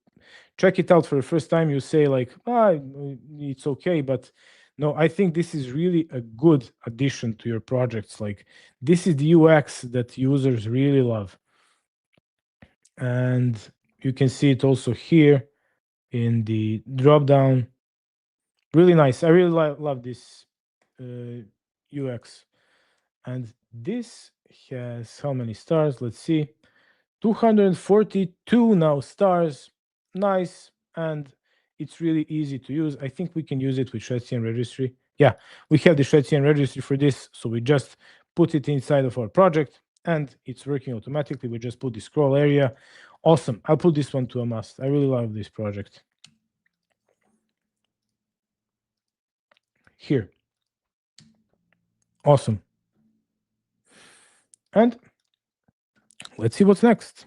check it out for the first time, you say like, it's okay. But no, I think this is really a good addition to your projects. Like, this is the UX that users really love. And you can see it also here in the drop down. Really nice. I really love this UX. And this has how many stars? Let's see. 242 now stars. Nice. And it's really easy to use. I think we can use it with ShredCN registry. Yeah, we have the ShredCN registry for this. So we just put it inside of our project and it's working automatically. We just put the scroll area. Awesome. I'll put this one to a must. I really love this project. Here. Awesome. And let's see what's next.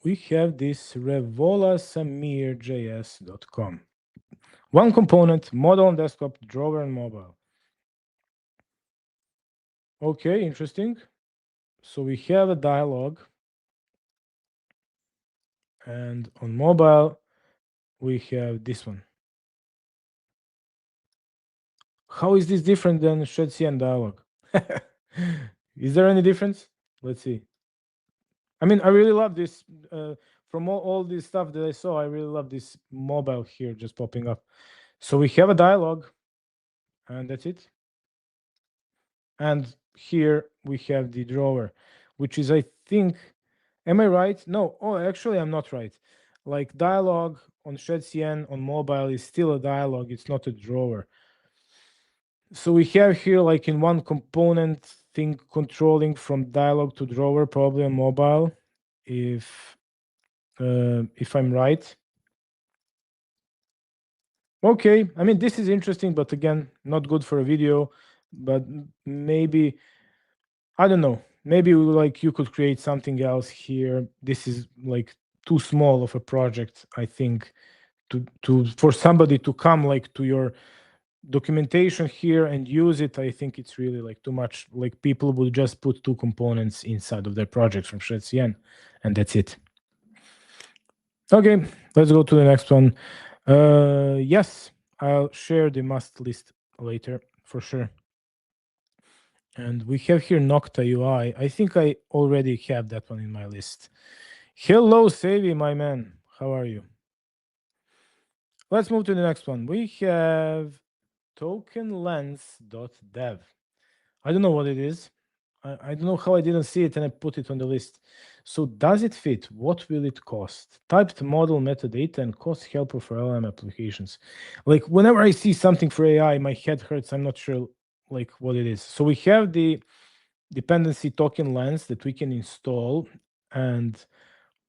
We have this revolasamirjs.com. One component, model on desktop, drawer and mobile. Okay, interesting. So we have a dialog. And on mobile, we have this one. How is this different than ShredCN dialog? Is there any difference? Let's see. I mean, I really love this. From all this stuff that I saw, I really love this mobile here just popping up. So we have a dialog, and that's it. And here we have the drawer, which is, I think, am I right? No, oh, actually, I'm not right. Like, dialog on ShredCN on mobile is still a dialog. It's not a drawer. So we have here, like, in one component thing controlling from dialog to drawer, probably on mobile, if I'm right. Okay, I mean, this is interesting, but again, not good for a video. But maybe, I don't know. Maybe like you could create something else here. This is like too small of a project, I think, to for somebody to come like to your documentation here and use it. I think it's really like too much. Like, people would just put two components inside of their project from ShredCN, and that's it. Okay, let's go to the next one. Yes, I'll share the must list later for sure. And we have here Nocta UI. I think I already have that one in my list. Hello, Savvy, my man. How are you? Let's move to the next one. We have tokenlens.dev. I don't know what it is. I don't know how I didn't see it and I put it on the list. So does it fit? What will it cost? Typed model metadata and cost helper for LLM applications. Like, whenever I see something for AI, my head hurts. I'm not sure like what it is. So we have the dependency token lens that we can install. And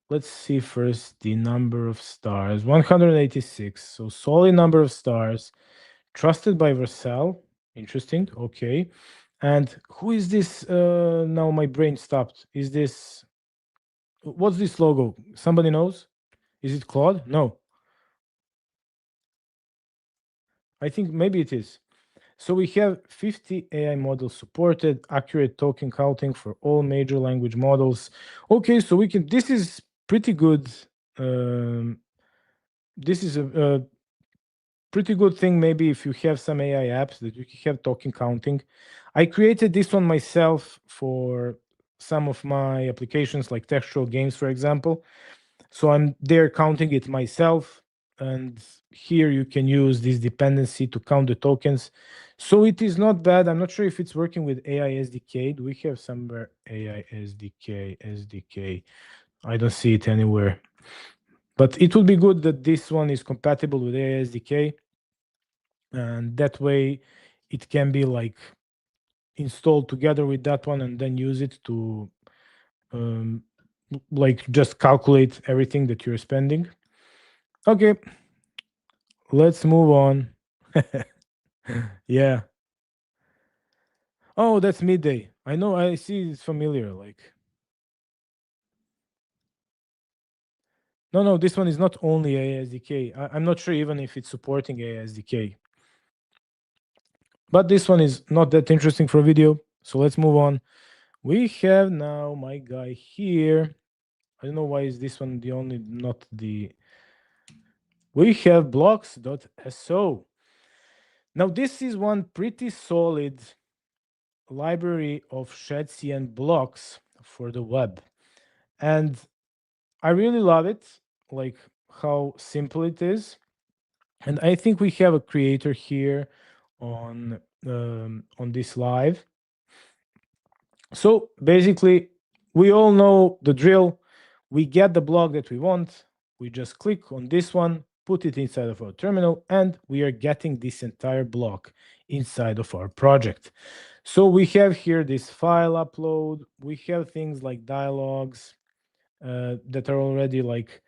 let's see first the number of stars, 186. So solid number of stars, trusted by Vercel. Interesting. Okay. And who is this? Now my brain stopped. Is this, what's this logo? Somebody knows? Is it Claude? No. I think maybe it is. So we have 50 AI models supported, accurate token counting for all major language models. Okay, so we can, this is pretty good. This is a pretty good thing, maybe if you have some AI apps that you can have token counting. I created this one myself for some of my applications like textual games, for example. So I'm there counting it myself. and here you can use this dependency to count the tokens. So it is not bad. I'm not sure if it's working with AI SDK. Do we have somewhere AI SDK? I don't see it anywhere. But it would be good that this one is compatible with AI SDK, and that way it can be like installed together with that one and then use it to like just calculate everything that you're spending. Okay, let's move on. Yeah. Oh, that's midday. I know. I see. It's familiar. Like, no. This one is not only ASDK. I'm not sure even if it's supporting ASDK. But this one is not that interesting for a video. So let's move on. We have now my guy here. I don't know why is this one the only, not the. We have blocks.so. Now this is one pretty solid library of shadcn blocks for the web, and I really love it, like how simple it is. And I think we have a creator here on this live. So basically, we all know the drill. We get the block that we want. We just click on this one, put it inside of our terminal, and we are getting this entire block inside of our project. So we have here this file upload. We have things like dialogues that are already like,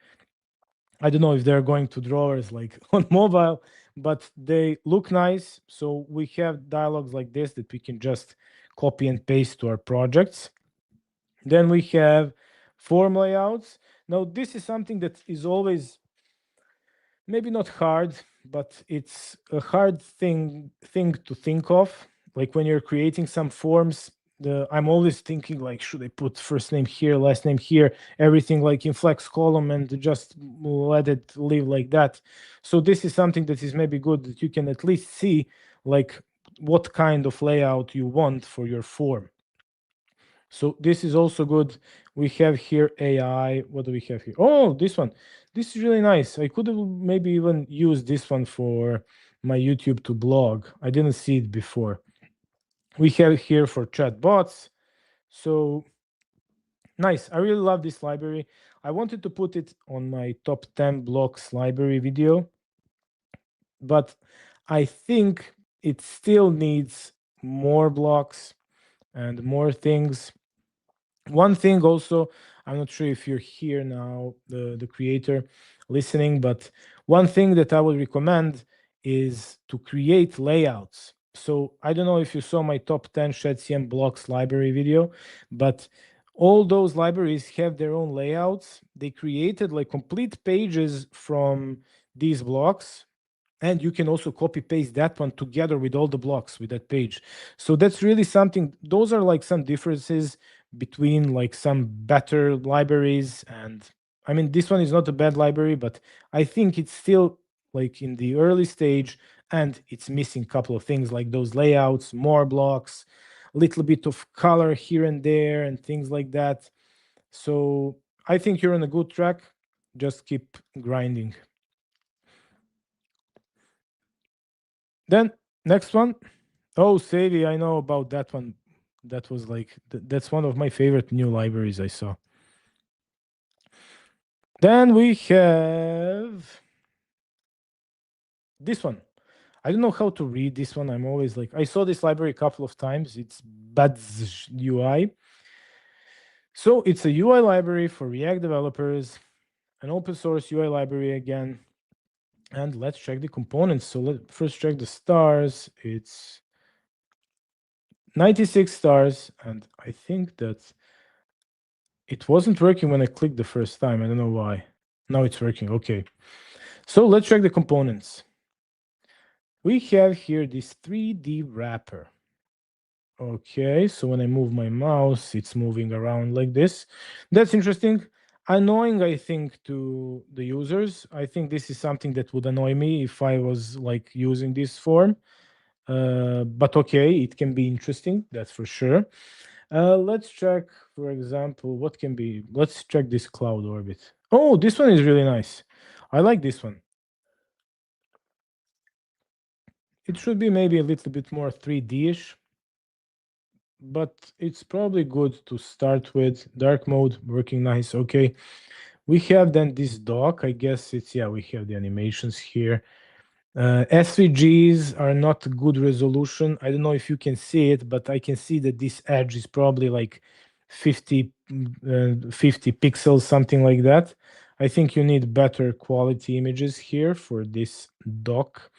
I don't know if they're going to drawers like on mobile, but they look nice. So we have dialogues like this that we can just copy and paste to our projects. Then we have form layouts. Now, this is something that is always maybe not hard, but it's a hard thing to think of. Like when you're creating some forms, I'm always thinking like, should I put first name here, last name here, everything like in flex column, and just let it live like that. So this is something that is maybe good that you can at least see like what kind of layout you want for your form. So this is also good. We have here AI. What do we have here? Oh, this one. This is really nice. I could have maybe even used this one for my YouTube to blog. I didn't see it before. We have here for chatbots. So nice. I really love this library. I wanted to put it on my top 10 blocks library video, but I think it still needs more blocks and more things. One thing also, I'm not sure if you're here now, the creator listening, but one thing that I would recommend is to create layouts. So I don't know if you saw my top 10 ShadCM blocks library video, but all those libraries have their own layouts. They created like complete pages from these blocks, and you can also copy paste that one together with all the blocks with that page. So that's really something. Those are like some differences between like some better libraries, and I mean this one is not a bad library, but I think it's still like in the early stage, and it's missing a couple of things like those layouts, more blocks, a little bit of color here and there, and things like that. So I think you're on a good track. Just keep grinding. Then next one. Oh, Savvy, I know about that one. That was like that's one of my favorite new libraries I saw. Then we have this one. I don't know how to read this one. I'm always like, I saw this library a couple of times. It's Badzz UI. So it's a UI library for React developers, an open source UI library again. And let's check the components. So let's first check the stars. It's 96 stars. And I think that it wasn't working when I clicked the first time. I don't know why. Now it's working. Okay. So let's check the components. We have here this 3D wrapper. Okay, so when I move my mouse, it's moving around like this. That's interesting. Annoying, I think, to the users. I think this is something that would annoy me if I was like using this form. But okay, it can be interesting, that's for sure. Let's check, for example, what can be, let's check this cloud orbit. Oh, this one is really nice. I like this one. It should be maybe a little bit more 3D-ish, but it's probably good to start with. Dark mode working nice. Okay. We have then this dock. I guess it's, yeah, we have the animations here. SVGs are not good resolution. I don't know if you can see it, but I can see that this edge is probably like 50 pixels, something like that. I think you need better quality images here for this dock.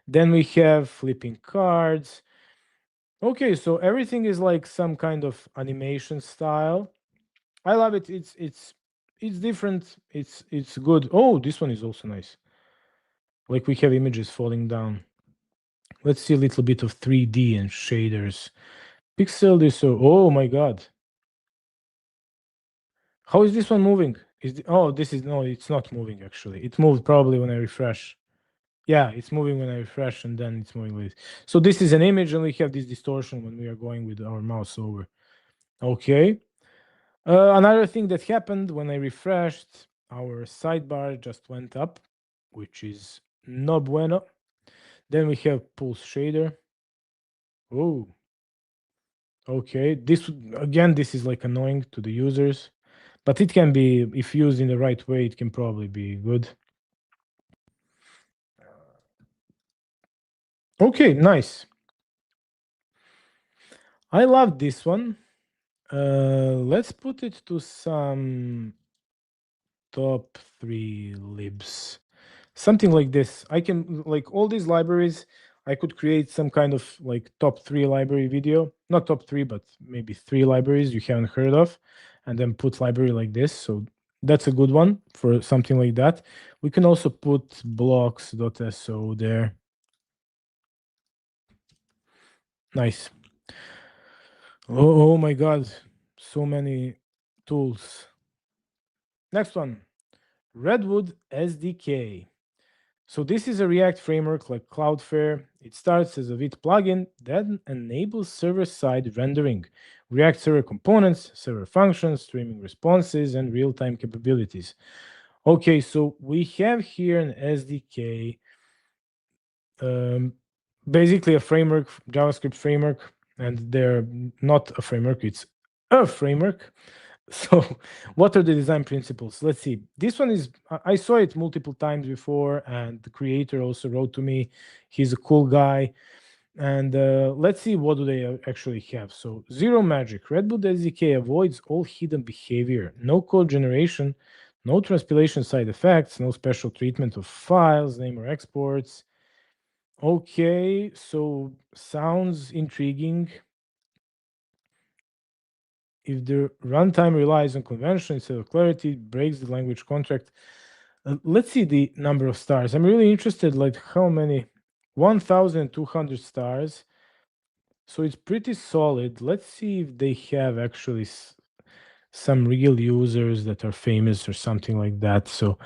Then we have flipping cards. Okay, so everything is like some kind of animation style. I love it. It's different. It's good. Oh, this one is also nice. Like we have images falling down. Let's see a little bit of 3D and shaders. Pixel this. Oh my god. How is this one moving? Oh, this is, no, it's not moving actually. It moved probably when I refresh. Yeah, it's moving when I refresh and then it's moving with it. So this is an image and we have this distortion when we are going with our mouse over. Okay. Another thing that happened when I refreshed, our sidebar just went up, which is no bueno. Then we have pulse shader. Oh, okay. This again, this is like annoying to the users, but it can be, if used in the right way, it can probably be good. Okay, nice. I love this one. Let's put it to some top 3 libs. Something like this. I can, like all these libraries, I could create some kind of like top 3 library video. Not top 3, but maybe 3 libraries you haven't heard of, and then put library like this. So that's a good one for something like that. We can also put blocks.so there. Nice. Oh my god, so many tools. Next one, Redwood SDK. So this is a React framework like Cloudflare. It starts as a Vite plugin that enables server-side rendering, React server components, server functions, streaming responses, and real-time capabilities. Okay, so we have here an SDK, basically a framework, JavaScript framework, and they're not a framework, it's a framework. So what are the design principles? Let's see. This one is, I saw it multiple times before, and the creator also wrote to me. He's a cool guy. And let's see, what do they actually have. So zero magic. Redwood SDK avoids all hidden behavior, no code generation, no transpilation side effects, no special treatment of files, name or exports. Okay, so sounds intriguing. If the runtime relies on convention instead of clarity, it breaks the language contract. Let's see the number of stars. I'm really interested, like how many? 1,200 stars. So it's pretty solid. Let's see if they have actually some real users that are famous or something like that. So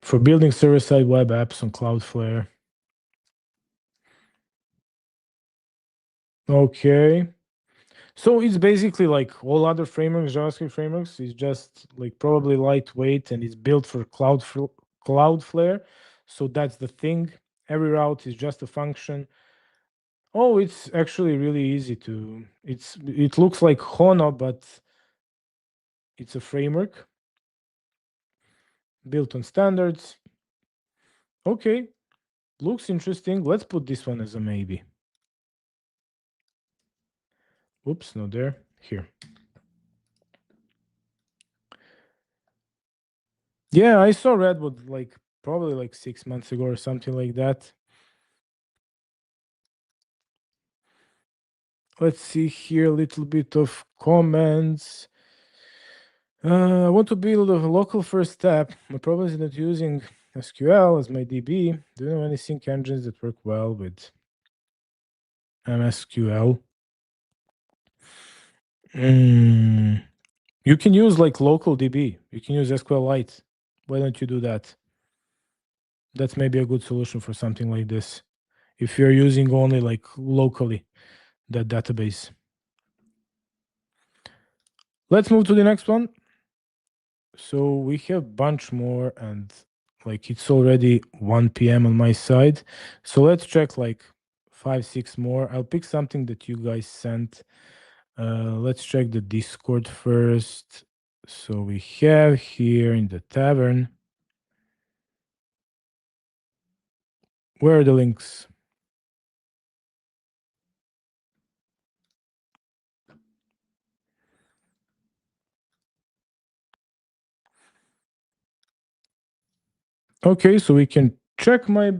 for building server-side web apps on Cloudflare. Okay. So it's basically like all other frameworks, JavaScript frameworks. It's just like probably lightweight and it's built for Cloudflare. So that's the thing. Every route is just a function. Oh, it's actually really easy to. It looks like Hono, but it's a framework built on standards. Okay, looks interesting. Let's put this one as a maybe. Oops, not there. Here. Yeah, I saw Redwood like probably like 6 months ago or something like that. Let's see here a little bit of comments. I want to build a local first app. My problem is not using SQL as my DB. Do you know any sync engines that work well with MSQL? You can use like local DB. You can use SQLite. Why don't you do that? That's maybe a good solution for something like this. If you're using only like locally that database. Let's move to the next one. So we have bunch more, and like it's already 1 p.m. on my side. So let's check like 5, 6 more. I'll pick something that you guys sent. Let's check the Discord first. So we have here in the tavern. Where are the links? Okay, so we can check my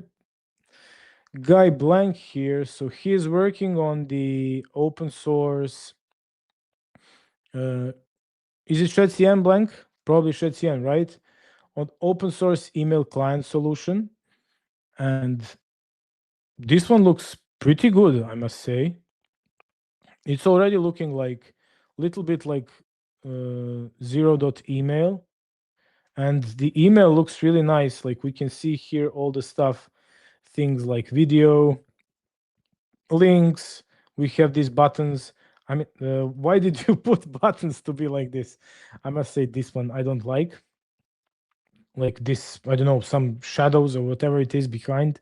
guy Blank here. So he's working on the open source. Is it ShredCN Blank? Probably ShredCN, right? On open source email client solution. And this one looks pretty good, I must say. It's already looking like a little bit like zero.email. And the email looks really nice. Like we can see here all the stuff, things like video, links. We have these buttons. I mean, why did you put buttons to be like this? I must say this one I don't like this, I don't know, some shadows or whatever it is behind,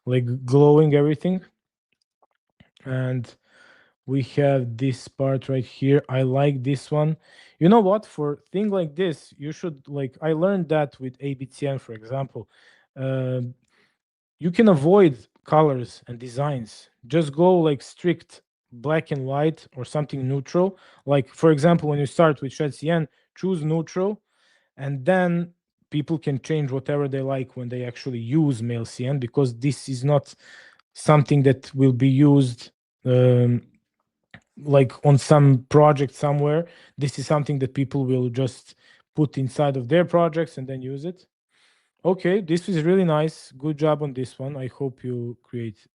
like glowing everything. And we have this part right here. I like this one. You know what? For thing like this, you should like. I learned that with ABTN, for example. Um you can avoid colors and designs. Just go like strict black and white or something neutral. Like for example, when you start with ShredCN, choose neutral, and then people can change whatever they like when they actually use MailCN, because this is not something that will be used like on some project somewhere. This is something that people will just put inside of their projects and then use it. Okay, this is really nice. Good job on this one. I hope you create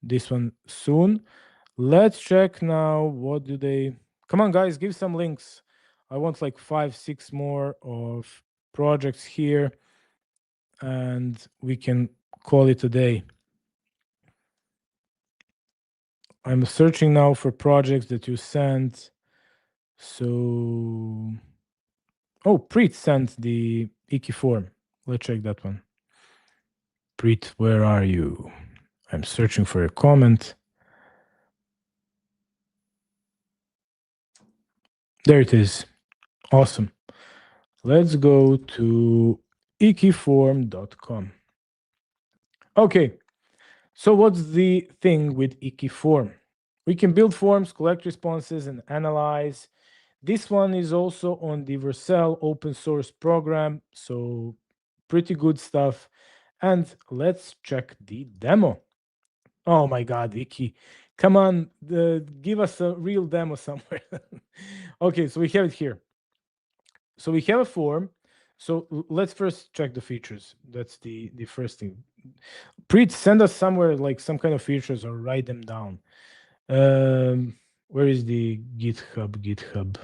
this one soon. Let's check now. What do they? Come on, guys, give some links. I want like 5, 6 more of projects here, and we can call it a day. I'm searching now for projects that you sent. So, oh, Preet sent the Iki form. Let's check that one. Preet, where are you? I'm searching for a comment. There it is. Awesome. Let's go to ikiform.com. Okay, so what's the thing with Ikiform? We can build forms, collect responses, and analyze. This one is also on the Vercel open source program, so pretty good stuff. And let's check the demo. Oh my God, Iki, come on, give us a real demo somewhere. Okay, so we have it here. So we have a form. So let's first check the features. That's the first thing. Preet, send us somewhere like some kind of features or write them down. Where is the GitHub?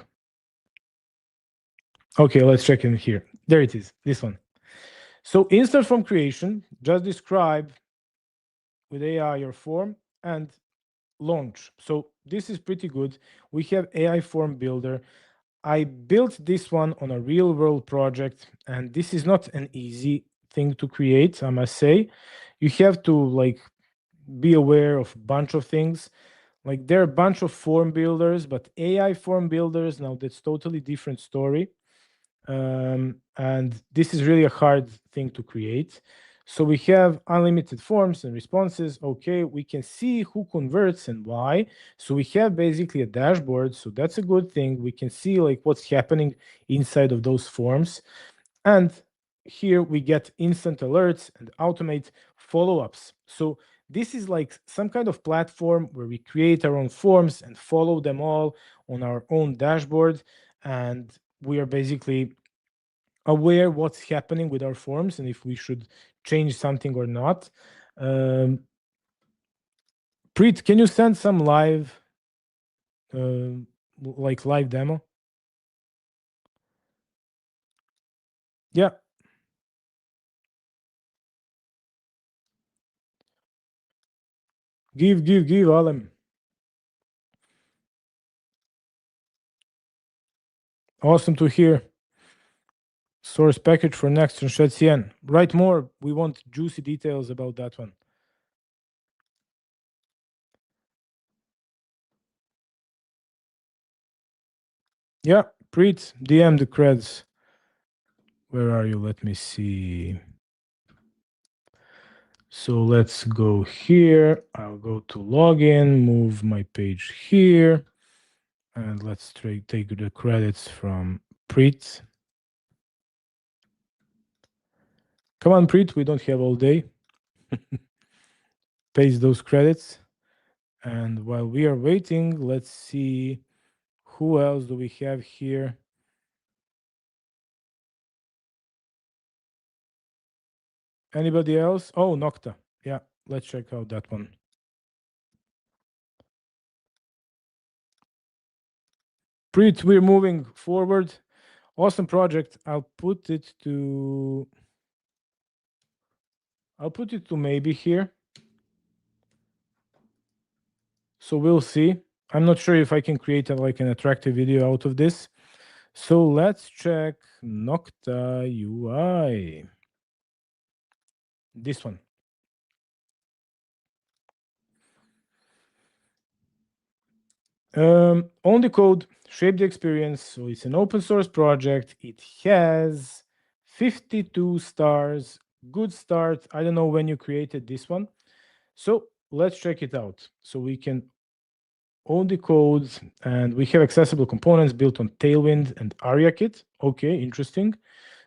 Okay, let's check in here. There it is, this one. So instant form creation, just describe with AI your form and launch. So this is pretty good. We have AI form builder. I built this one on a real world project, and this is not an easy thing to create, I must say. You have to like be aware of a bunch of things. Like there are a bunch of form builders, but AI form builders, now that's totally different story. And this is really a hard thing to create. So we have unlimited forms and responses. Okay, we can see who converts and why. So we have basically a dashboard. So that's a good thing. We can see like what's happening inside of those forms. And here we get instant alerts and automate follow-ups. So this is like some kind of platform where we create our own forms and follow them all on our own dashboard. And we are basically aware what's happening with our forms and if we should change something or not. Preet, can you send some live, like live demo? Yeah. Give, Alam. Awesome to hear. Source package for next on ShedCN. Write more. We want juicy details about that one. Yeah, Preet, DM the creds. Where are you? Let me see. So let's go here. I'll go to login, move my page here, and let's take the credits from Preet. Come on, Preet, we don't have all day. Paste those credits. And while we are waiting, let's see who else do we have here. Anybody else? Oh, Nocta. Yeah, let's check out that one. Preet, we're moving forward. Awesome project. I'll put it to maybe here. So we'll see. I'm not sure if I can create like an attractive video out of this. So let's check Nocta UI. This one. On the code, shape the experience. So it's an open source project. It has 52 stars. Good start. I don't know when you created this one. So let's check it out. So we can own the codes, and we have accessible components built on Tailwind and AriaKit. Okay, interesting.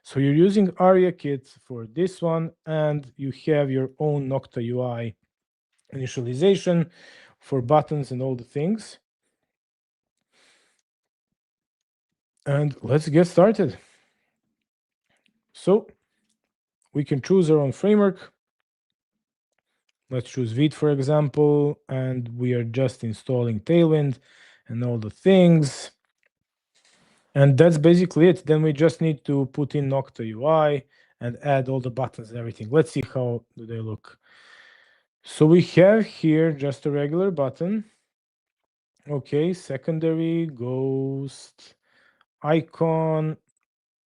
So you're using AriaKit for this one, and you have your own Nocta UI initialization for buttons and all the things. And let's get started. So we can choose our own framework. Let's choose Vite, for example, and we are just installing Tailwind and all the things. And that's basically it. Then we just need to put in Nocta UI and add all the buttons and everything. Let's see how do they look. So we have here just a regular button. Okay, secondary, ghost, icon,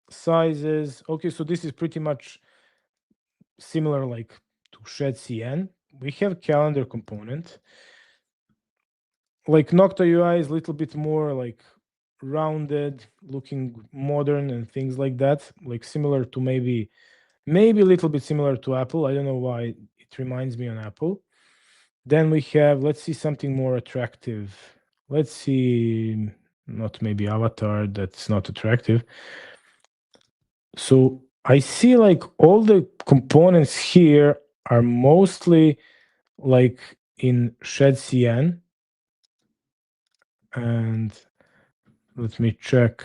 sizes. Okay, so this is pretty much similar like to ShedCN. We have calendar component. Like Nocta UI is a little bit more like rounded, looking modern and things like that. Like similar to maybe a little bit similar to Apple. I don't know why it reminds me on Apple. Then we have, let's see something more attractive. Let's see, not maybe avatar, that's not attractive. So I see like all the components here are mostly like in ShedCN. And let me check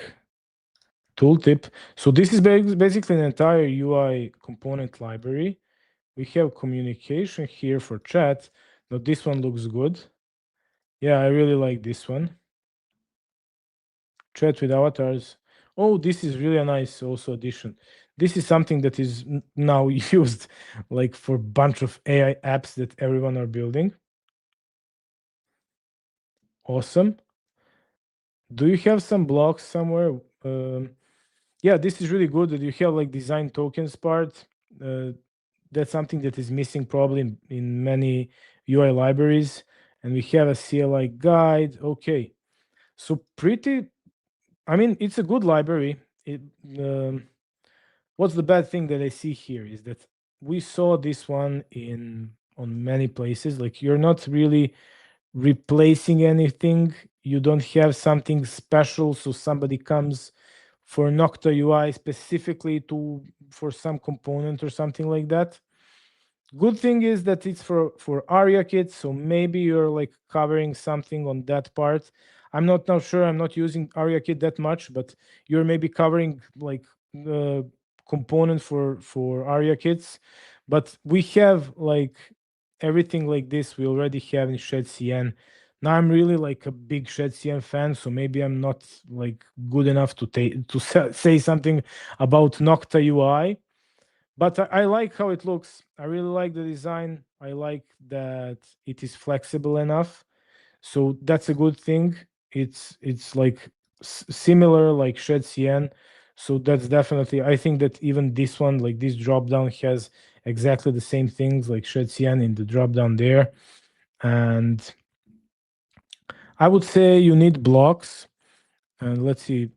tooltip. So this is basically an entire UI component library. We have communication here for chat. Now this one looks good. Yeah, I really like this one. Chat with avatars. Oh, this is really a nice also addition. This is something that is now used like for a bunch of AI apps that everyone are building. Awesome. Do you have some blocks somewhere? Yeah, this is really good that you have like design tokens part. That's something that is missing probably in many UI libraries. And we have a CLI guide. Okay. So I mean, it's a good library. What's the bad thing that I see here is that we saw this one on many places. Like you're not really replacing anything. You don't have something special. So somebody comes for Nocta UI specifically for some component or something like that. Good thing is that it's for AriaKit, so maybe you're like covering something on that part. I'm not now sure. I'm not using AriaKit that much, but you're maybe covering like the component for AriaKits. But we have like everything like this. We already have in ShedCN. Now I'm really like a big ShedCN fan, so maybe I'm not like good enough to say something about Nocta UI. But I like how it looks. I really like the design. I like that it is flexible enough. So that's a good thing. It's like similar like ShedCN. So that's definitely, I think that even this one, like this drop down, has exactly the same things like ShredCN in the drop down there. And I would say you need blocks. And let's see,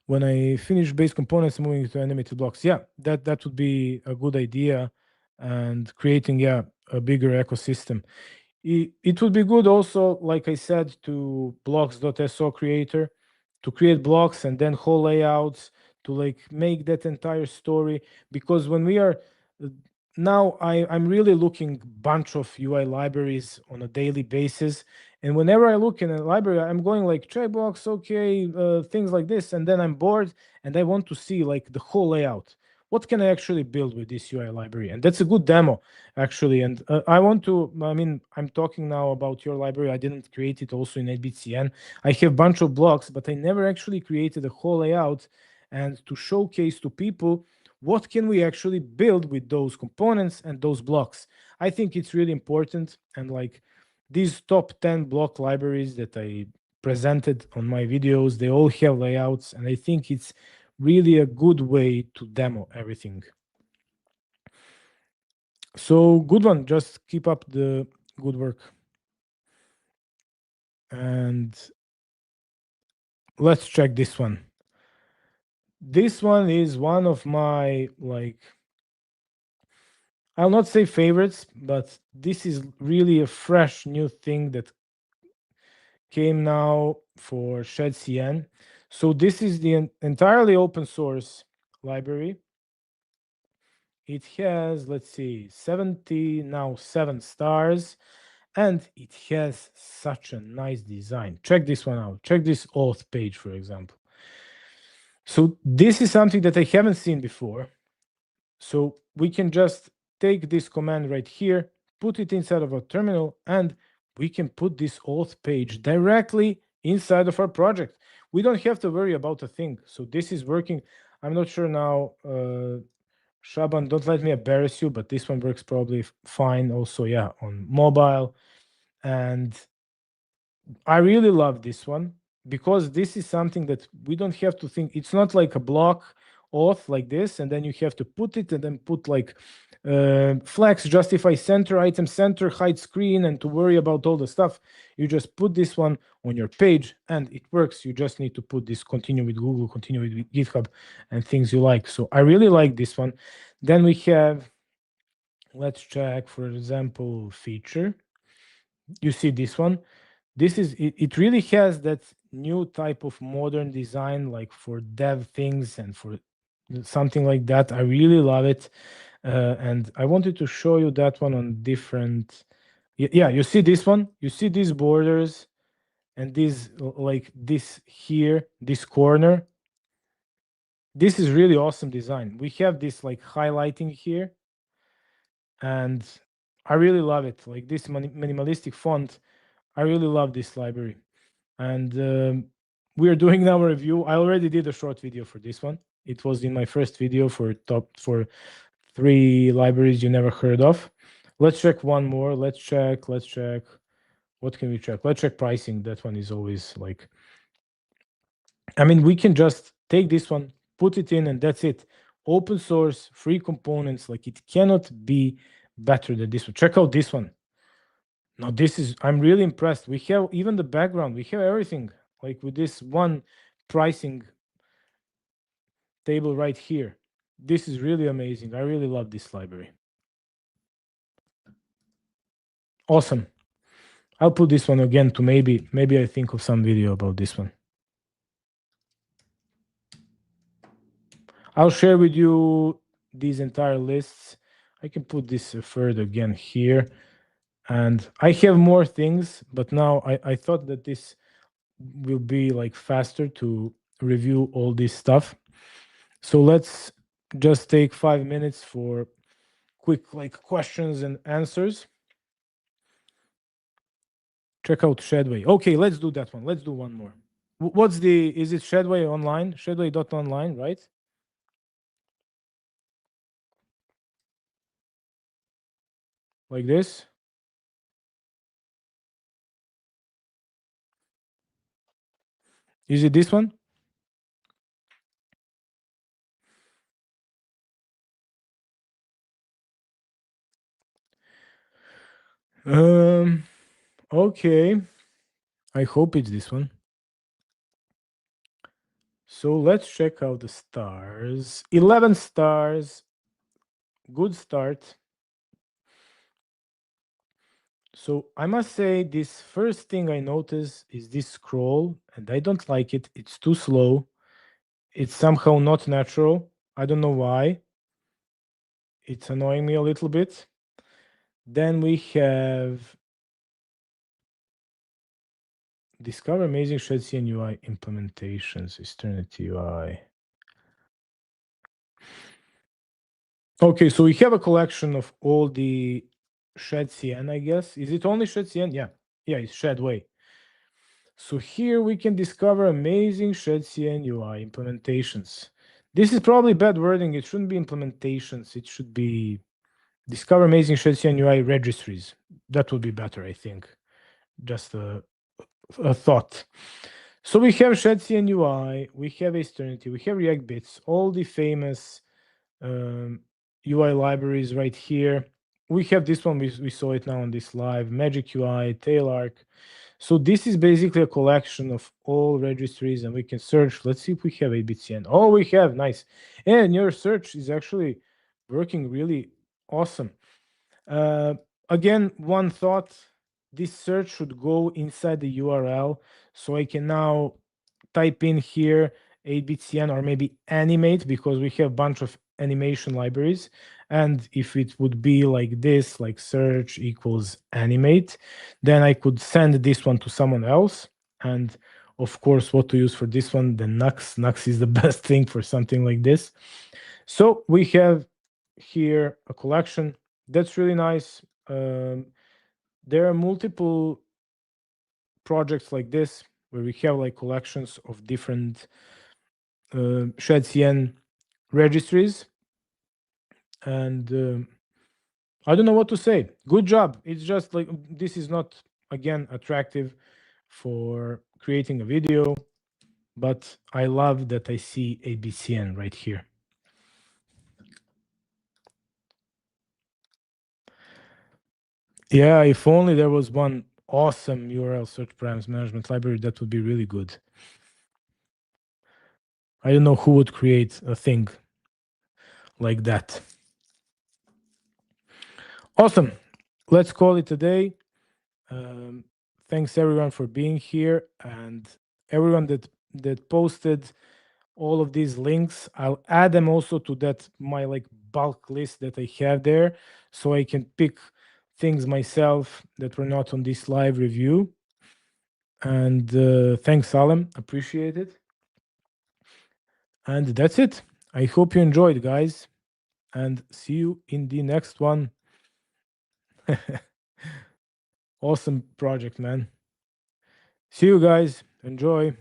when I finish base components, moving to animated blocks. Yeah, that would be a good idea, and creating, yeah, a bigger ecosystem. It would be good also, like I said, to blocks.so creator to create blocks and then whole layouts to like make that entire story. Because when we are uh, now, I'm really looking bunch of UI libraries on a daily basis, and whenever I look in a library, I'm going like checkbox, okay, things like this, and then I'm bored and I want to see like the whole layout. What can I actually build with this UI library? And that's a good demo, actually. And I want to, I mean, I'm talking now about your library. I didn't create it also in 8btcn. I have a bunch of blocks, but I never actually created a whole layout and to showcase to people what can we actually build with those components and those blocks. I think it's really important. And like these top 10 block libraries that I presented on my videos, they all have layouts, and I think it's really a good way to demo everything. So good one. Just keep up the good work. And let's check this one. This one is one of my, like, I'll not say favorites, but this is really a fresh new thing that came now for ShredCN. So this is the entirely open source library. It has, let's see, 70 now 7 stars, and it has such a nice design. Check this one out. Check this auth page, for example. So this is something that I haven't seen before. So we can just take this command right here, put it inside of a terminal, and we can put this auth page directly inside of our project. We don't have to worry about a thing. So this is working. I'm not sure now, Shaban, don't let me embarrass you, but this one works probably fine also, yeah, on mobile. And I really love this one because this is something that we don't have to think. It's not like a block auth like this, and then you have to put it and then put like flex, justify center, item center, hide screen, and to worry about all the stuff. You just put this one on your page and it works. You just need to put this continue with Google, continue with GitHub, and things you like. So I really like this one. Then we have, let's check, for example, feature. You see this one. This is it really has that new type of modern design, like for dev things and for something like that. I really love it. And I wanted to show you that one on different. Yeah, you see this one. You see these borders and this, like this here, this corner. This is really awesome design. We have this like highlighting here, and I really love it. Like this minimalistic font. I really love this library. And we are doing now a review. I already did a short video for this one. It was in my first video for top for 3 libraries you never heard of. Let's check one more. Let's check. What can we check? Let's check pricing. That one is always like, I mean, we can just take this one, put it in, and that's it. Open source, free components. Like it cannot be better than this one. Check out this one. Now this is, I'm really impressed. We have even the background. We have everything like with this one pricing table right here. This is really amazing. I really love this library. Awesome. I'll put this one again to maybe I think of some video about this one. I'll share with you these entire lists. I can put this further again here. And I have more things, but now I thought that this will be like faster to review all this stuff. So let's just take 5 minutes for quick like questions and answers. Check out Shedway. Okay, let's do that one. Let's do one more. What's the, is it Shedway online? Shedway.online, right? Like this. Is it this one? Okay. I hope it's this one. So let's check out the stars. 11 stars. Good start. So I must say, this first thing I notice is this scroll, and I don't like it. It's too slow. It's somehow not natural. I don't know why. It's annoying me a little bit. Then we have discover amazing Shed CN UI implementations, Eternity UI. Okay, so we have a collection of all the Shed CN, I guess. Is it only Shed CN? Yeah. Yeah, it's Shed Way. So here we can discover amazing Shed CN UI implementations. This is probably bad wording. It shouldn't be implementations. It should be discover amazing Shed CN UI registries. That would be better, I think. Just a thought. So we have Shed CN UI, we have Eternity, we have React Bits, all the famous UI libraries right here. We have this one, we saw it now on this live, Magic UI, Tail So this is basically a collection of all registries, and we can search. Let's see if we have ABCN. Oh, we have, nice. And your search is actually working really awesome. Again, one thought, this search should go inside the URL. So I can now type in here 8BitCN or maybe animate, because we have a bunch of animation libraries. And if it would be like this, like search equals animate, then I could send this one to someone else. And of course, what to use for this one, the Nux. Nux is the best thing for something like this. So we have here a collection. That's really nice. There are multiple projects like this where we have like collections of different Shed CN registries. And I don't know what to say. Good job. It's just like this is not, again, attractive for creating a video, but I love that I see ABCN right here. Yeah, if only there was one awesome URL search parameters management library, that would be really good. I don't know who would create a thing like that. Awesome. Let's call it a day. Thanks everyone for being here, and everyone that posted all of these links. I'll add them also to that my like bulk list that I have there, so I can pick things myself that were not on this live review. And thanks, Salem. Appreciate it. And that's it. I hope you enjoyed, guys, and see you in the next one. Awesome project, man. See you guys. Enjoy.